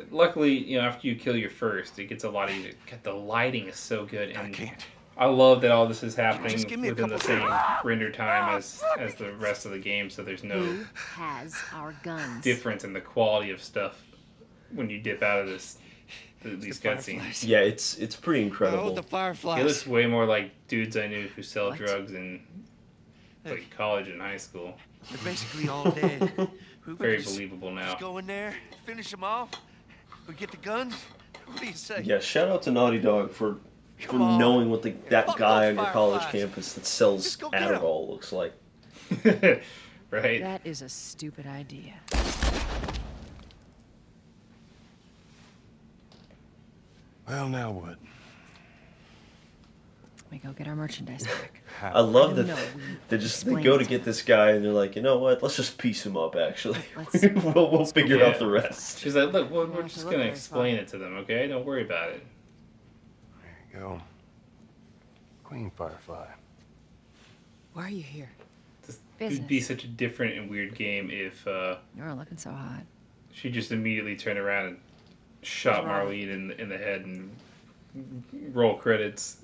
Luckily, you know, after you kill your first, it gets a lot easier. The lighting is so good, and I love that all this is happening within the same render time as the rest of the game, so there's no Who has our guns? difference in the quality of stuff when you dip out of these cutscenes. Yeah, it's pretty incredible. The fireflies. It looks way more like dudes I knew who sell drugs in like college and high school. They're basically all dead. Very believable now. Just go in there, finish them off. We get the guns. What do you say? Yeah, shout out to Naughty Dog for knowing what that guy on your college campus that sells Adderall looks like. Right. That is a stupid idea. Well, now what? We go get our merchandise back. I love I that don't know, they go to get this guy and they're like, you know what? Let's just piece him up. Actually, we'll figure out the rest. She's like, look, we're just gonna explain it to them, okay? Don't worry about it. There you go. Queen Firefly. Why are you here? It would be such a different and weird game if You're looking so hot. she just immediately turned around and shot Marlene in the head and roll credits.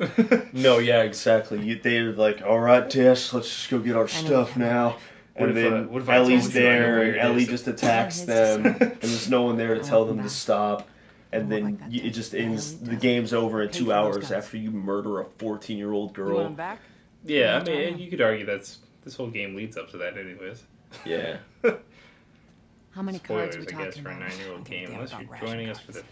No, yeah, exactly. They're like, all right, Tess, let's just go get our stuff now. And then Ellie's there, and Ellie just attacks them, and there's no one there to tell them to stop. And then it just ends. The game's over in 2 hours after you murder a 14-year-old girl. Yeah, I mean, you could argue this whole game leads up to that, anyways. Yeah. How many cards Spoilers, are we I guess, talking for a about? 9-year-old game. Unless you're joining us for the.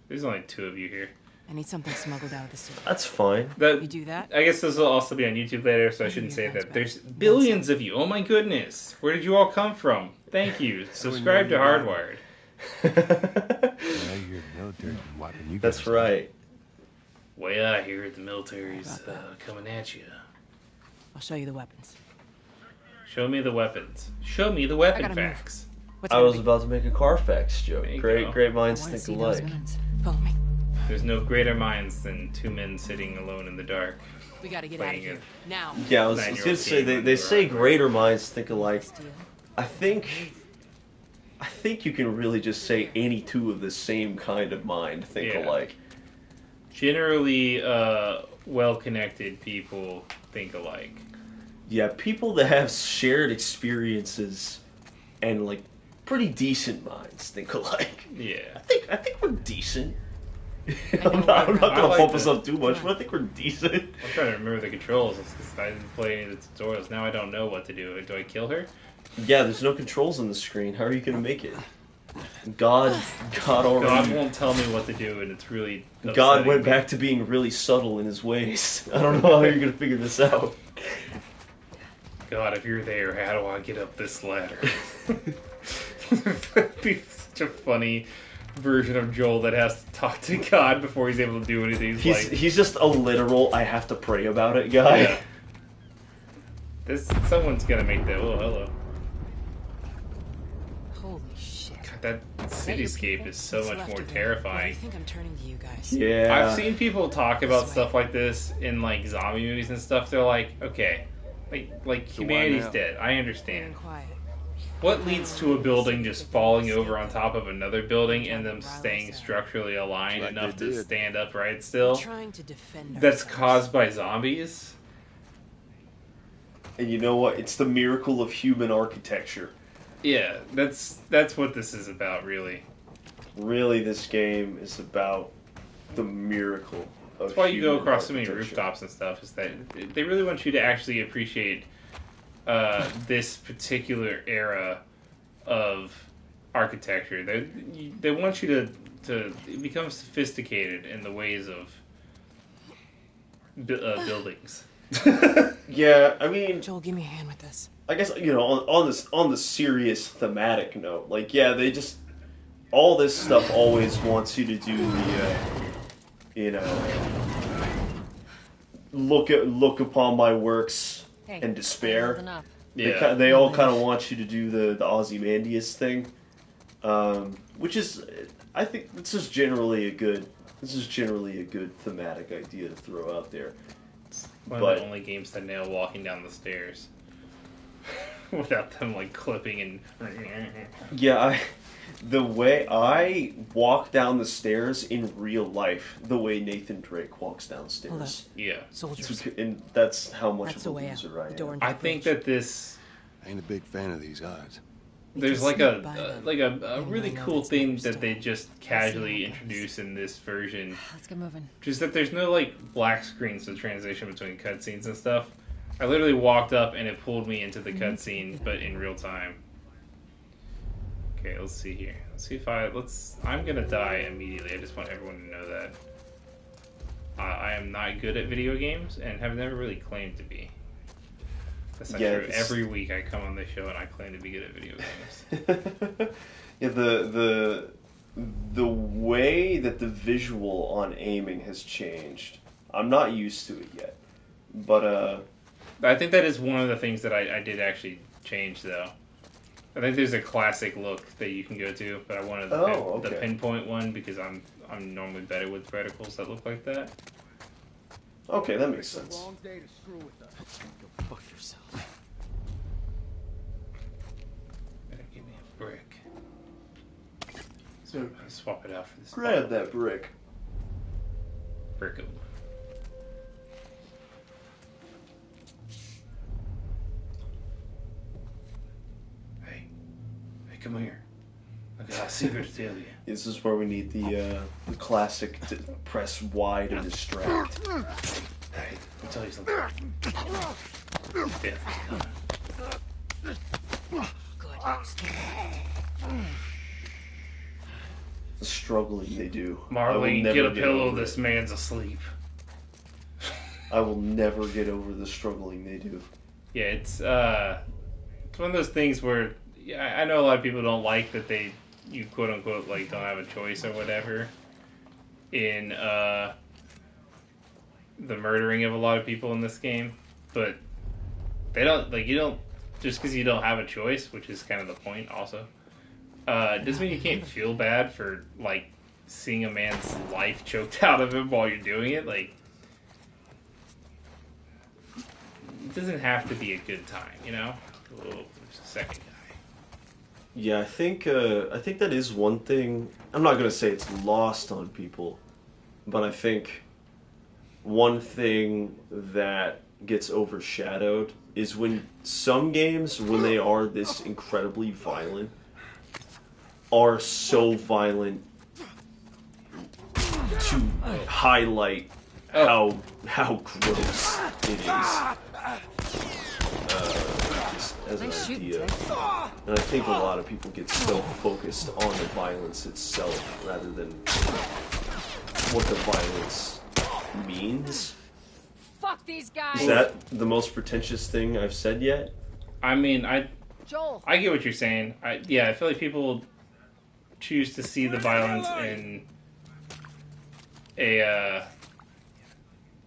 There's only 2 of you here. I need something smuggled out of the city. That's fine. You do that? I guess this will also be on YouTube later, so I shouldn't say that. There's billions of you. Oh my goodness. Where did you all come from? Thank you. Subscribe to Hardwired. That's right. Way out here at the military's coming at you. I'll show you the weapons. Show me the weapons. Show me the weapon facts. I was about to make a Carfax joke. Great minds think alike. Follow me. There's no greater minds than 2 men sitting alone in the dark. We gotta get out of here. Now. Yeah, I was gonna say they say greater minds think alike. I think you can really just say any 2 of the same kind of mind think alike. Generally, well-connected people think alike. Yeah, people that have shared experiences and like pretty decent minds think alike. Yeah, I think we're decent. I'm not gonna pump us up too much, but I think we're decent. I'm trying to remember the controls because I didn't play any of the tutorials. Now I don't know what to do. Do I kill her? Yeah, there's no controls on the screen. How are you gonna make it? God already. God won't tell me what to do, and it's really. God went back to being really subtle in his ways. I don't know how you're gonna figure this out. God, if you're there, how do I get up this ladder? That'd be such a funny version of Joel that has to talk to God before he's able to do anything. He's just a literal I have to pray about it guy. Yeah. Someone's gonna make that. Oh, hello. Holy shit. God, that cityscape is so much more terrifying. I think I'm turning to you guys. Yeah. I've seen people talk about stuff like this in like zombie movies and stuff. They're like, okay, like humanity's dead. I understand. What leads to a building just falling over on top of another building and them staying structurally aligned enough to stand upright still? That's caused by zombies? And you know what? It's the miracle of human architecture. Yeah, that's what this is about, really. Really, this game is about the miracle of That's why you go human across so many architecture. rooftops and stuff, is that they really want you to actually appreciate this particular era of architecture. They want you to become sophisticated in the ways of buildings. Yeah, I mean, Joel, give me a hand with this. I guess on the serious thematic note, like they just all this stuff always wants you to do the look upon my works and despair. Yeah, they all kind of want you to do the Ozymandias thing, which is, I think, this is generally a good thematic idea to throw out there. It's one of the only games that nail walking down the stairs without them like clipping and. Yeah, the way I walk down the stairs in real life, the way Nathan Drake walks downstairs. Yeah, soldiers. And that's how much That's of a the way loser out. I am. I think that this. I ain't a big fan of these odds. There's like a really cool thing that they just casually introduce in this version. Let's get moving. Just that there's no like black screens to transition between cutscenes and stuff. I literally walked up and it pulled me into the cutscene, but in real time. Okay, let's see here. Let's see if I'm gonna die immediately. I just want everyone to know that. I am not good at video games and have never really claimed to be. That's not true. Every week I come on this show and I claim to be good at video games. Yeah, the way that the visual on aiming has changed. I'm not used to it yet. But, I think that is one of the things that I did actually change, though. I think there's a classic look that you can go to, but I wanted the pinpoint one because I'm normally better with reticles that look like that. Okay, that makes sense. Long day to screw with us. Go fuck yourself. Better give me a brick. So swap it out for this. Grab that brick. Bricko. Hey, come here. I got a secret to tell you. This is where we need the classic press Y to distract. Hey, I'll tell you something. Death is coming. The struggling they do. Marlene, get a pillow. This man's asleep. I will never get over the struggling they do. Yeah, it's one of those things where I know a lot of people don't like that you quote unquote like don't have a choice or whatever in the murdering of a lot of people in this game, but they don't you don't just because you don't have a choice, which is kind of the point also. Doesn't mean you can't feel bad for like seeing a man's life choked out of him while you're doing it. Like, it doesn't have to be a good time, you know. Oh, there's a second guy. Yeah, I think that is one thing. I'm not gonna say it's lost on people, but I think one thing that gets overshadowed is when some games, when they are this incredibly violent, are so violent to highlight how gross it is. As an idea. And I think a lot of people get so focused on the violence itself rather than what the violence means. Fuck these guys. Is that the most pretentious thing I've said yet? I mean, Joel. I get what you're saying. I feel like people choose to see the violence in a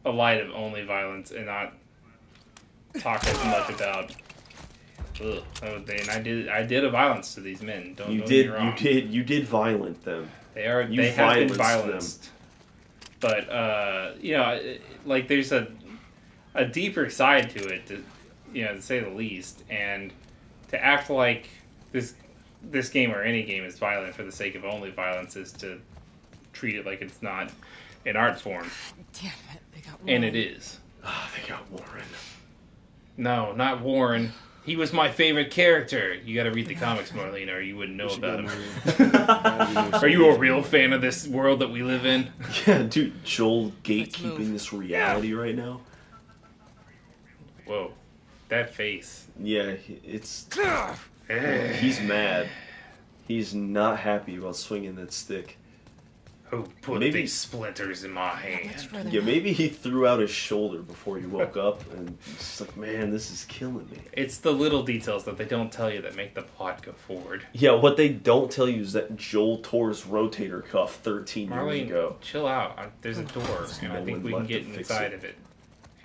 light of only violence and not talk as much about. Ugh. And I did a violence to these men. Don't get me wrong. You did violent them. They have been violenced. But like there's a deeper side to it, to say the least, and to act like this game or any game is violent for the sake of only violence is to treat it like it's not an art form. Damn it, they got Warren. And it is. Ah, they got Warren. No, not Warren. He was my favorite character. You gotta read the comics, Marlene, or you wouldn't know about him. Are you a real fan of this world that we live in? Yeah, dude, Joel gatekeeping this reality right now. Whoa, that face. Yeah, it's... he's mad. He's not happy about swinging that stick. Who put these splinters in my hand? Yeah, maybe he threw out his shoulder before he woke up, and just like, man, this is killing me. It's the little details that they don't tell you that make the plot go forward. Yeah, what they don't tell you is that Joel tore his rotator cuff 13 Marlene, years ago. Chill out. There's a door, and I think we can get inside of it.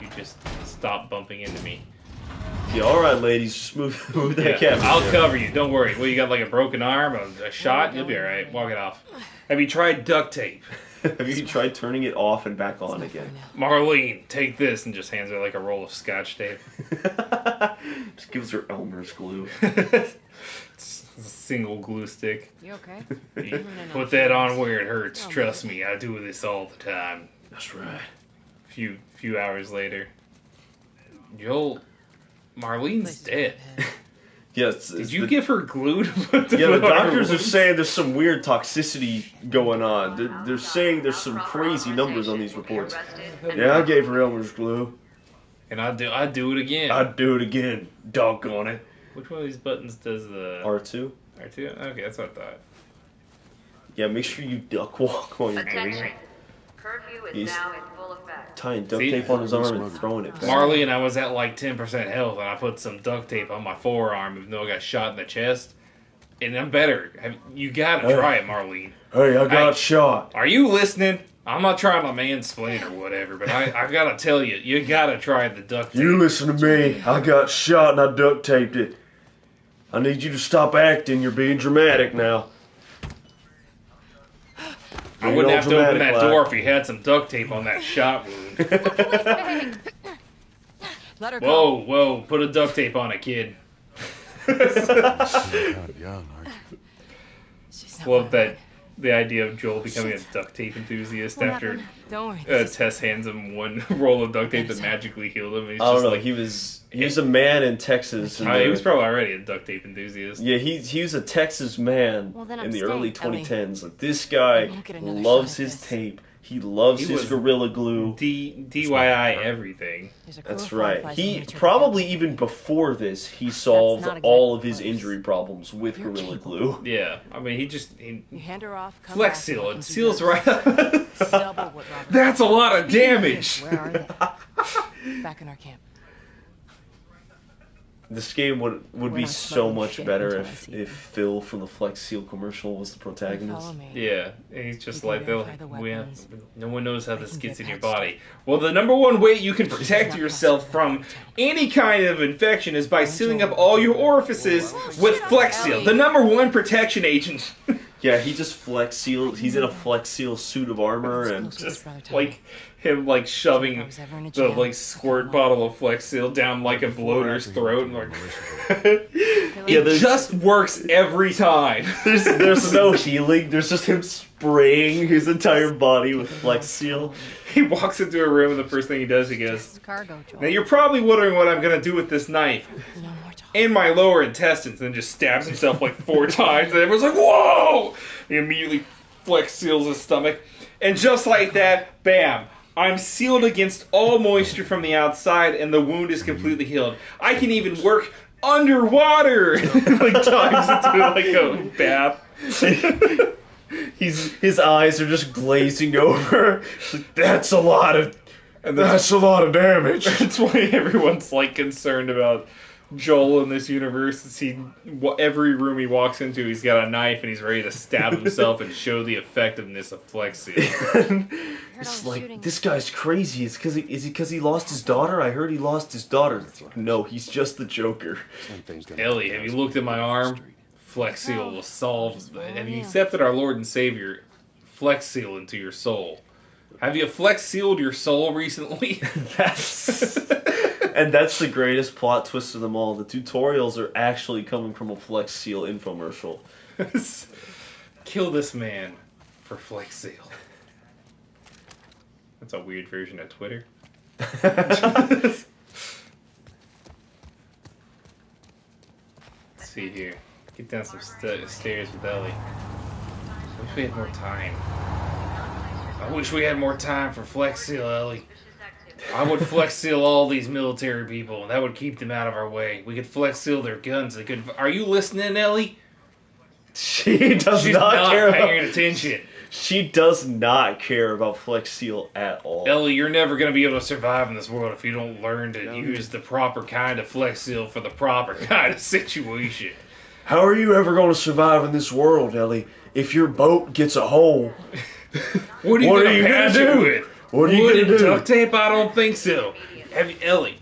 If you just stop bumping into me. Yeah, alright, ladies, just move that cabinet. I'll cover you, don't worry. Well, you got like a broken arm, a shot, you'll be alright. Walk it off. Have you tried duct tape? Have you tried turning it off and back on again? Marlene, take this, and just hands her like a roll of scotch tape. Just gives her Elmer's glue. It's a single glue stick. You okay? You put that on where it hurts. Trust me, I do this all the time. That's right. Few hours later. Joel, Marlene's dead. Yes. Did you give her glue to put the the doctors are saying there's some weird toxicity going on. They're saying there's some crazy numbers on these reports. Yeah, I gave her Elmer's glue. And I'd do it again. I'd do it again. Doggone it. Which one of these buttons does the... R2? R2? Okay, that's what I thought. Yeah, make sure you duck walk while you're doing it. Curfew is now in full effect. Tying duct tape on his arm and throwing it back. Marlene, I was at like 10% health, and I put some duct tape on my forearm, even though I got shot in the chest. And I'm better. You gotta try it, Marlene. Hey, I got shot. Are you listening? I'm not trying to mansplain or whatever, but I gotta tell you, you gotta try the duct tape. You listen to me. I got shot and I duct taped it. I need you to stop acting. You're being dramatic now. I wouldn't have to open that door if you had some duct tape on that shot wound. Let her go. Whoa, put a duct tape on it, kid. Young, aren't you? Love that the idea of Joel becoming a duct tape enthusiast after Tess hands him one roll of duct tape that magically healed him. I don't know. He was a man in Texas. He was probably already a duct tape enthusiast. Yeah, he was a Texas man in the early 2010s. Like, this guy loves his tape. He loves his Gorilla Glue. DIY everything. That's right. He probably even before this, he solved all of his injury problems with Gorilla Glue. Yeah, I mean, You hand her off. Flex seal. It seals right up. That's a lot of damage. Where are they? Back in our camp. This game would be so much better if Phil from the Flex Seal commercial was the protagonist. Yeah, and he's just like, no one knows how this gets in your body. Well, the number one way you can protect yourself from any kind of infection is by sealing up all your orifices with Flex Seal, the number one protection agent. Yeah, he just Flex Seal. He's in a Flex Seal suit of armor and just like him like shoving the like squirt bottle of Flex Seal down like a bloater's throat and like it just works every time. There's no healing. There's just him spraying his entire body with Flex Seal. He walks into a room and the first thing he does, he goes, "Now you're probably wondering what I'm gonna do with this knife." In my lower intestines, and just stabs himself like 4 times, and everyone's like, "Whoa!" He immediately Flex Seals his stomach, and just like that, bam! I'm sealed against all moisture from the outside, and the wound is completely healed. I can even work underwater, like dives into like a bath. His eyes are just glazing over. Like, that's a lot of damage. That's why everyone's like concerned about Joel in this universe. Every room he walks into, he's got a knife and he's ready to stab himself and show the effectiveness of Flex Seal. It's like, this guy's crazy. Is it because he lost his daughter? I heard he lost his daughter. No, he's just the Joker. Ellie, have you looked at my arm? Flex Seal will solve. Have you accepted our Lord and Savior, Flex Seal, into your soul? Have you Flex Sealed your soul recently? And that's the greatest plot twist of them all. The tutorials are actually coming from a Flex Seal infomercial. Kill this man for Flex Seal. That's a weird version of Twitter. Let's see here. Get down some stairs with Ellie. I wish we had more time. I wish we had more time for Flex Seal, Ellie. I would Flex Seal all these military people, and that would keep them out of our way. We could Flex Seal their guns. Are you listening, Ellie? She's not paying attention. She does not care about Flex Seal at all. Ellie, you're never going to be able to survive in this world if you don't learn to use the proper kind of Flex Seal for the proper kind of situation. How are you ever going to survive in this world, Ellie, if your boat gets a hole? What are you going to patch it with? What are you going to do? Duct tape? I don't think so. Ellie,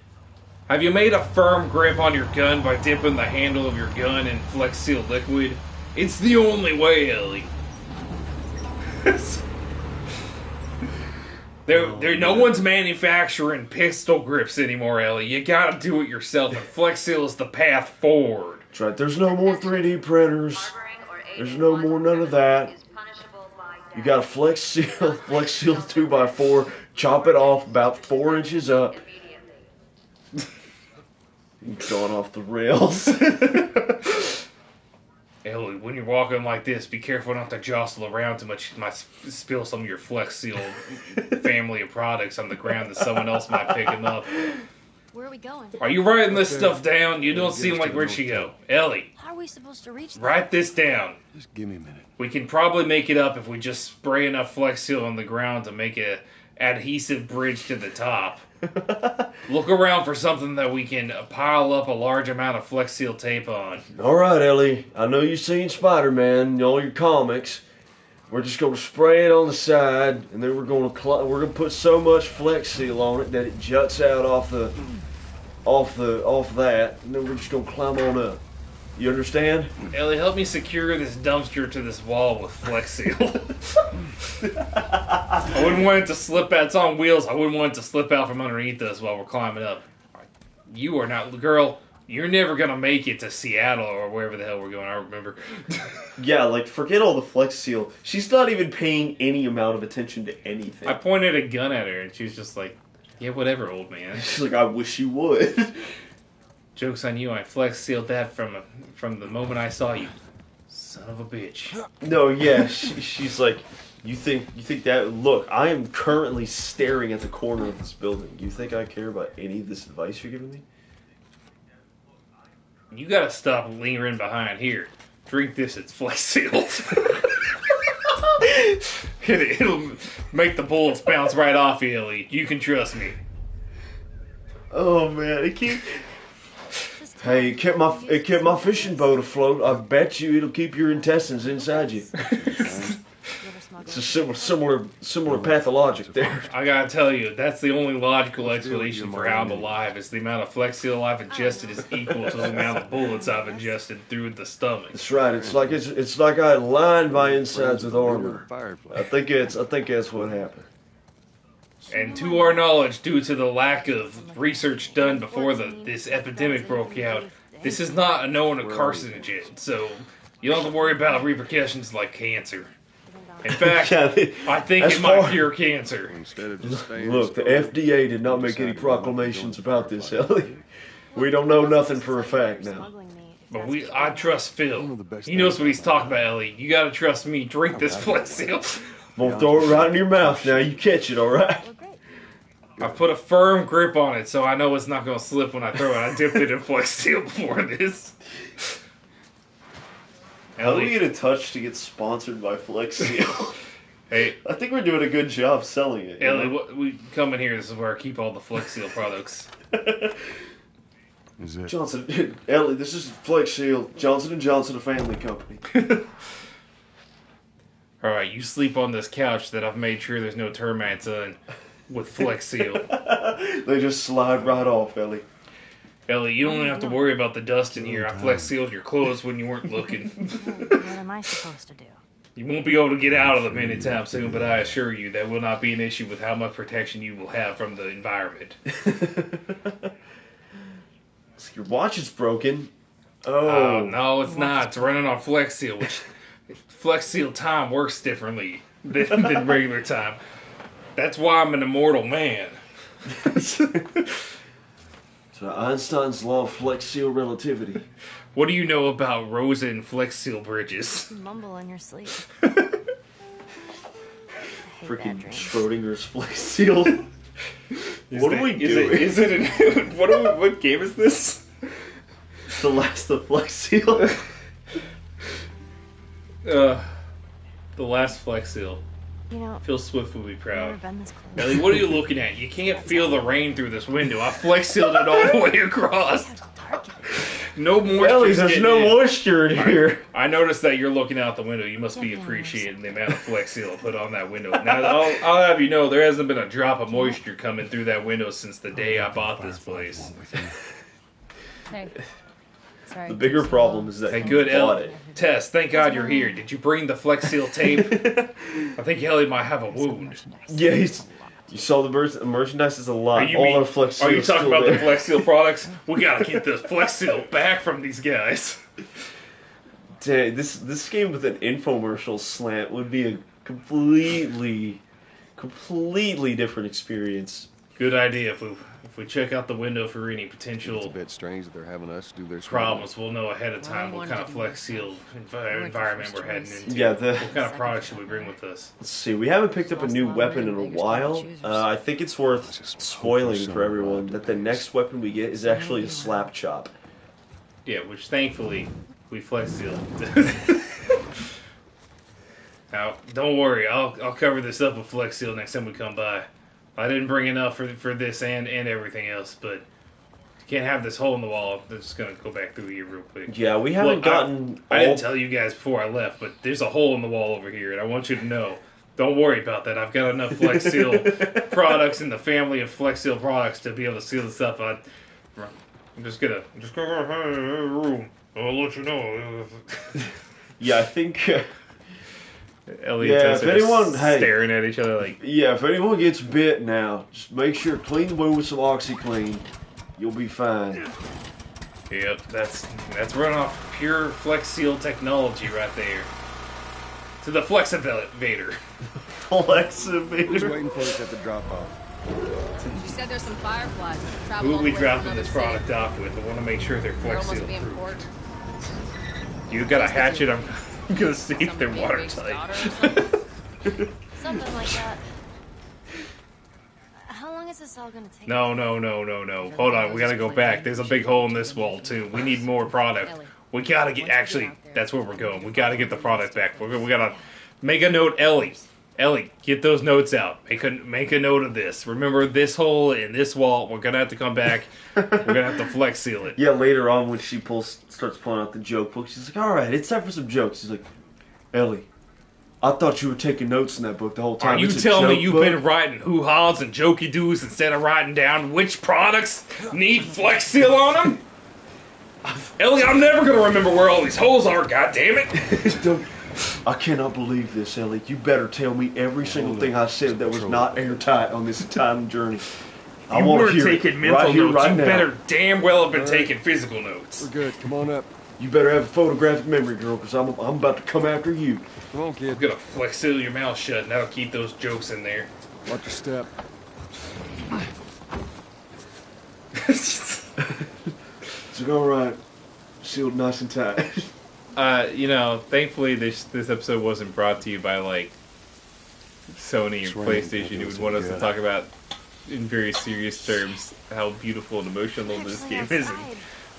have you made a firm grip on your gun by dipping the handle of your gun in Flex Seal liquid? It's the only way, Ellie. No one's manufacturing pistol grips anymore, Ellie. You gotta do it yourself, and Flex Seal is the path forward. That's right. There's no more 3D printers. There's no more none of that. You got a Flex Seal 2x4, chop it off about 4 inches up. Going off the rails. Ellie, when you're walking like this, be careful not to jostle around too much. You might spill some of your Flex Seal family of products on the ground that someone else might pick them up. Where are we going? Are you writing this stuff down? You don't seem like where'd she go. Ellie. How are we supposed to reach that? Write this down. Just give me a minute. We can probably make it up if we just spray enough Flex Seal on the ground to make a adhesive bridge to the top. Look around for something that we can pile up a large amount of Flex Seal tape on. All right, Ellie. I know you've seen Spider-Man in all your comics. We're just gonna spray it on the side, and then we're gonna put so much Flex Seal on it that it juts out off that, and then we're just gonna climb on up. You understand? Ellie, help me secure this dumpster to this wall with Flex Seal. I wouldn't want it to slip out. It's on wheels. I wouldn't want it to slip out from underneath us while we're climbing up. You are not, girl. You're never gonna make it to Seattle or wherever the hell we're going. I remember. Yeah, like forget all the Flex Seal. She's not even paying any amount of attention to anything. I pointed a gun at her and she was just like, "Yeah, whatever, old man." She's like, "I wish you would." Joke's on you. I Flex Sealed that from the moment I saw you. Son of a bitch. No, yeah, she's like, you think that? Look, I am currently staring at the corner of this building. You think I care about any of this advice you're giving me? You gotta stop lingering behind here. Drink this. It's Flex Sealed. It'll make the bullets bounce right off you, Ellie. You can trust me. Oh man, Hey, it kept my fishing boat afloat. I bet you it'll keep your intestines inside you. It's a similar pathologic there. I gotta tell you, that's the only logical explanation for how I'm alive. Is the amount of Flex Seal I've ingested is equal to the amount of bullets I've ingested through the stomach. That's right. It's like I lined my insides with armor. I think that's what happened. And to our knowledge, due to the lack of research done before this epidemic broke out, this is not a known carcinogen, so you don't have to worry about repercussions like cancer. In fact, I think it might cure cancer. Look, the FDA did not make any proclamations about this, Ellie. We don't know nothing for a fact now. But I trust Phil. He knows what he's talking about, Ellie. You gotta trust me. Drink this Flex Seal. I'm gonna throw it right in your mouth now. You catch it, all right? I put a firm grip on it so I know it's not going to slip when I throw it. I dipped it in Flex Seal before this. How do we get in touch to get sponsored by Flex Seal? Hey, I think we're doing a good job selling it. Ellie, we come in here. This is where I keep all the Flex Seal products. Is it? Johnson, Ellie, this is Flex Seal. Johnson & Johnson, a family company. All right, you sleep on this couch that I've made sure there's no termites on with Flex Seal. They just slide right off, Ellie. Ellie, you don't even have to worry about the dust in here. I Flex Sealed your clothes when you weren't looking. What am I supposed to do? You won't be able to get out of them anytime soon, but I assure you that will not be an issue with how much protection you will have from the environment. Your watch is broken. Oh, no, it's not. It's running on Flex Seal, which Flex Seal time works differently than regular time. That's why I'm an immortal man. So Einstein's law of Flex Seal relativity. What do you know about Rosa and Flex Seal bridges? You mumble in your sleep. Freaking Schrodinger's Flex Seal. What are we doing? What game is this? The Last of Flex Seal. The last Flex Seal. You know, Phil Swift will be proud. I've never been this close. Ellie, what are you looking at? You can't feel the rain through this window. I Flex Sealed it all the way across. No moisture. Ellie, there's no moisture in here. I noticed that you're looking out the window. You must be appreciating the amount of Flex Seal I put on that window. Now, I'll have you know, there hasn't been a drop of moisture coming through that window since the day I bought this place. Hey. Sorry. The bigger problem is that hey, good bought Ellie. it. Tess, thank God you're here. Did you bring the Flex Seal tape? I think Ellie might have a wound. Yeah, you saw the merchandise is a lot. All our Flex Seal. Are you talking about there. the Flex Seal products? We gotta get this Flex Seal back from these guys. Dang, this game with an infomercial slant would be a completely different experience. Good idea. If we check out the window for any potential It's a bit strange that they're having us do their problems, we'll know ahead of time what kind of Flex Seal environment we're heading into. Yeah, what kind of product should we bring with us? Let's see. We haven't picked up a new weapon in a while. I think it's worth spoiling for everyone that the next weapon we get is actually a slap chop. Yeah, which thankfully we Flex Sealed. Now, don't worry. I'll cover this up with Flex Seal next time we come by. I didn't bring enough for this and everything else, but you can't have this hole in the wall. I'm just gonna go back through here real quick. Yeah, we haven't gotten. I didn't tell you guys before I left, but there's a hole in the wall over here, and I want you to know. Don't worry about that. I've got enough Flex Seal products in the family of Flex Seal products to be able to seal this up. I'm just gonna have a room. I'll let you know. Yeah, I think. Elliot if anyone staring at each other like. Yeah, if anyone gets bit now, just make sure to clean the wound with some OxyClean. You'll be fine. Yep, that's run off pure Flex Seal technology right there. To the Flexivator. Flexivator. Just waiting for us at the drop-off. She said there's some fireflies. Who are we dropping this product off with? I want to make sure they're Flex Seal proof. You got a hatchet? I'm gonna see if they're watertight. Something like that. How long is this all gonna take? No. Hold on, we gotta go back. There's a big hole in this wall too. We need more product. We gotta get. Actually, that's where we're going. We gotta get the product back. We gotta make a note, Ellie. Ellie, get those notes out. Make a note of this. Remember this hole in this wall. We're gonna have to come back. We're gonna have to Flex Seal it. Yeah, later on when she starts pulling out the joke book, she's like, "All right, it's time for some jokes." She's like, "Ellie, I thought you were taking notes in that book the whole time. Are you telling me you've been writing hoo-haws and jokey-doos instead of writing down which products need Flex Seal on them? Ellie, I'm never gonna remember where all these holes are. God damn it! I cannot believe this, Ellie. You better tell me every single thing I said that was not airtight on this time journey. I want to hear taking it mental notes. right you now. better damn well have been taking physical notes. We're good. Come on up. You better have a photographic memory, girl, because I'm about to come after you. Come on, kid. I'm gonna Flex Seal your mouth shut, and that'll keep those jokes in there. Watch your step. It's like, all right, sealed nice and tight. Thankfully this episode wasn't brought to you by like Sony or PlayStation, who would want us to talk about in very serious terms how beautiful and emotional this game is. And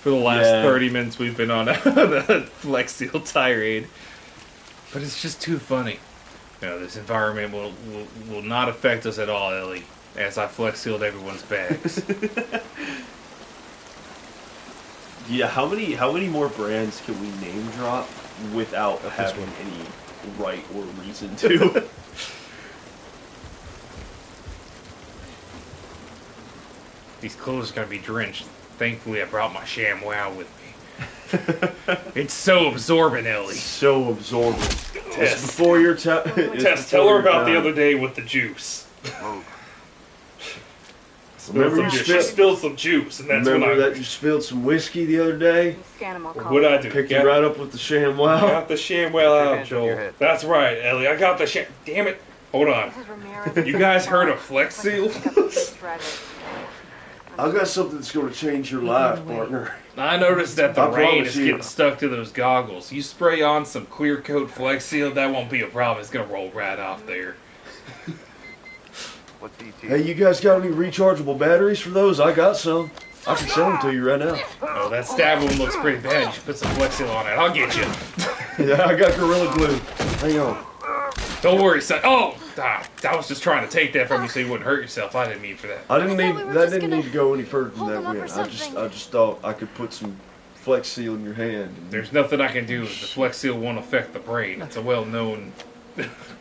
for the last 30 minutes we've been on a Flex Seal tirade. But it's just too funny. This environment will not affect us at all, Ellie, as I Flex Sealed everyone's bags. Yeah, how many more brands can we name drop without having any right or reason to? These clothes are gonna be drenched. Thankfully, I brought my ShamWow with me. It's so absorbent, Ellie. So absorbent. Tess, before your time. Tess, tell her about the other day with the juice. She spilled some juice, and that's remember that you spilled some whiskey the other day? What'd I do? Picked you right up with the ShamWow. I got the ShamWow out, Joel. That's right, Ellie. I got the Sham. Damn it! Hold on. You guys heard of Flex Seal? I got something that's going to change your life, partner. I noticed that the rain is getting stuck to those goggles. You spray on some clear coat Flex Seal, that won't be a problem. It's gonna roll right off there. Hey, you guys got any rechargeable batteries for those? I got some. I can sell them to you right now. Oh, that stab wound looks pretty bad. You should put some Flex Seal on it. I'll get you. Yeah, I got Gorilla Glue. Hang on. Don't worry, son. Oh, I was just trying to take that from you so you wouldn't hurt yourself. I didn't mean for that. I didn't need to go any further than that. Win. I just thought I could put some Flex Seal in your hand. There's nothing I can do. The Flex Seal won't affect the brain. It's a well-known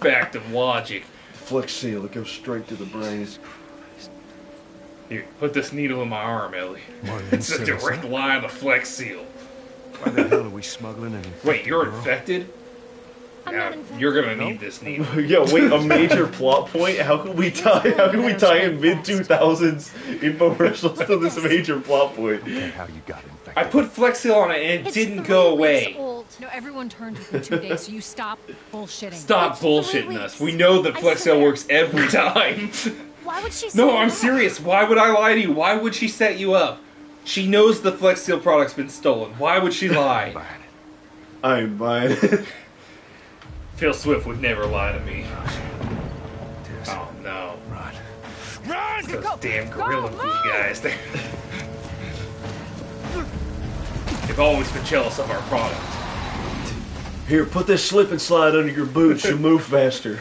fact of logic. Flex Seal, it goes straight to the brain. Here, put this needle in my arm, Ellie. It's a direct line of Flex Seal. Why the hell are we smuggling in? Wait, you're infected? Now, you're gonna need this needle. Yeah, wait, a major plot point? How can we tie in mid-2000s infomercials to this major plot point? How you got infected? I put Flex Seal on it and it didn't go away. No, everyone turned within 2 days, so you stop bullshitting. Stop bullshitting us. We know that Flex Seal works every time. Why would she? No, I'm serious. Why would I lie to you? Why would she set you up? She knows the Flex Seal product's been stolen. Why would she lie? I ain't buying it. Phil Swift would never lie to me. Oh no. Run! Those damn Gorilla Glue guys. They've always been jealous of our product. Here, put this slip and slide under your boots. You'll move faster.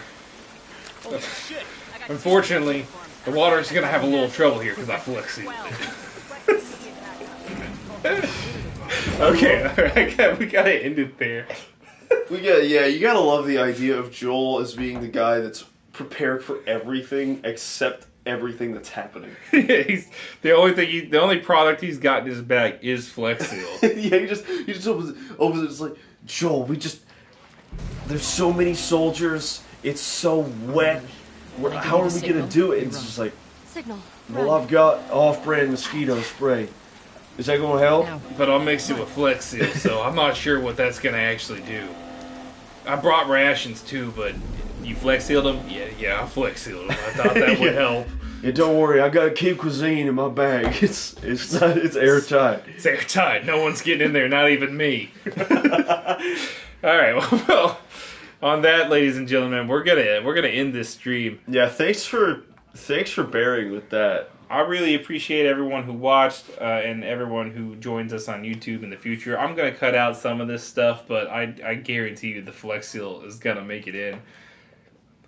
Unfortunately, The water's gonna have a little trouble here because I flex sealed it. Okay, alright, we gotta end it there. You gotta love the idea of Joel as being the guy that's prepared for everything except everything that's happening. Yeah, he's the only product he's got in his bag is Flex Seal. Yeah, he just opens it. It's like, Joel, there's so many soldiers. It's so wet. How are we gonna do it? It's just like, Signal. well, I've got off-brand mosquito spray. Is that gonna help? But I'll mix it with Flex Seal, so I'm not sure what that's gonna actually do. I brought rations too, but you Flex Sealed them? Yeah, I Flex Sealed them. I thought that would help. Yeah, don't worry. I got Cape Cuisine in my bag. It's airtight. It's airtight. No one's getting in there, not even me. All right. Well, on that, ladies and gentlemen, we're gonna end this stream. Yeah, thanks for bearing with that. I really appreciate everyone who watched and everyone who joins us on YouTube in the future. I'm gonna cut out some of this stuff, but I guarantee you the Flex Seal is gonna make it in.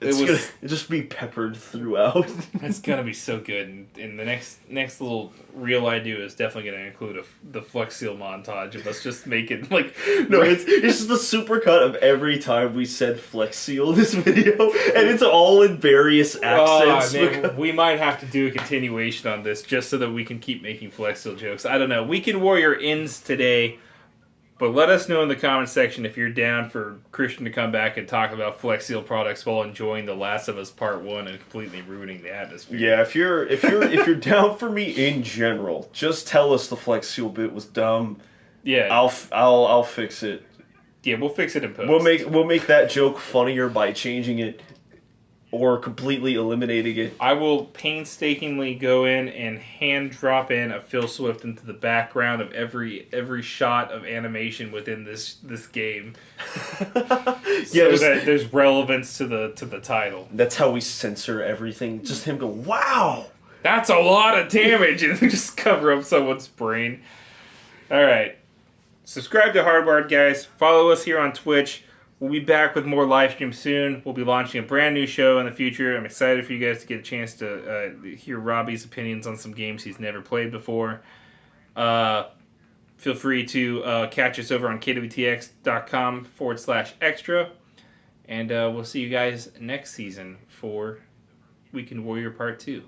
It's gonna just be peppered throughout. It's gonna be so good, and the next little reel I do is definitely gonna include the Flex Seal montage of us just making like it's just the super cut of every time we said Flex Seal in this video, and it's all in various accents. Man, we might have to do a continuation on this just so that we can keep making Flex Seal jokes. I don't know. Weekend Warrior ends today. But let us know in the comment section if you're down for Christian to come back and talk about Flex Seal products while enjoying The Last of Us Part 1 and completely ruining the atmosphere. Yeah, if you're down for me in general, just tell us the Flex Seal bit was dumb. Yeah, I'll fix it. Yeah, we'll fix it in post. We'll make that joke funnier by changing it or completely eliminating it. I will painstakingly go in and hand drop in a Phil Swift into the background of every shot of animation within this game. That there's relevance to the title. That's how we censor everything. Just him go, wow! That's a lot of damage, and just cover up someone's brain. Alright. Subscribe to Hardwired, guys. Follow us here on Twitch. We'll be back with more live streams soon. We'll be launching a brand new show in the future. I'm excited for you guys to get a chance to hear Robbie's opinions on some games he's never played before. Feel free to catch us over on kwtx.com/extra. And we'll see you guys next season for Weekend Warrior Part 2.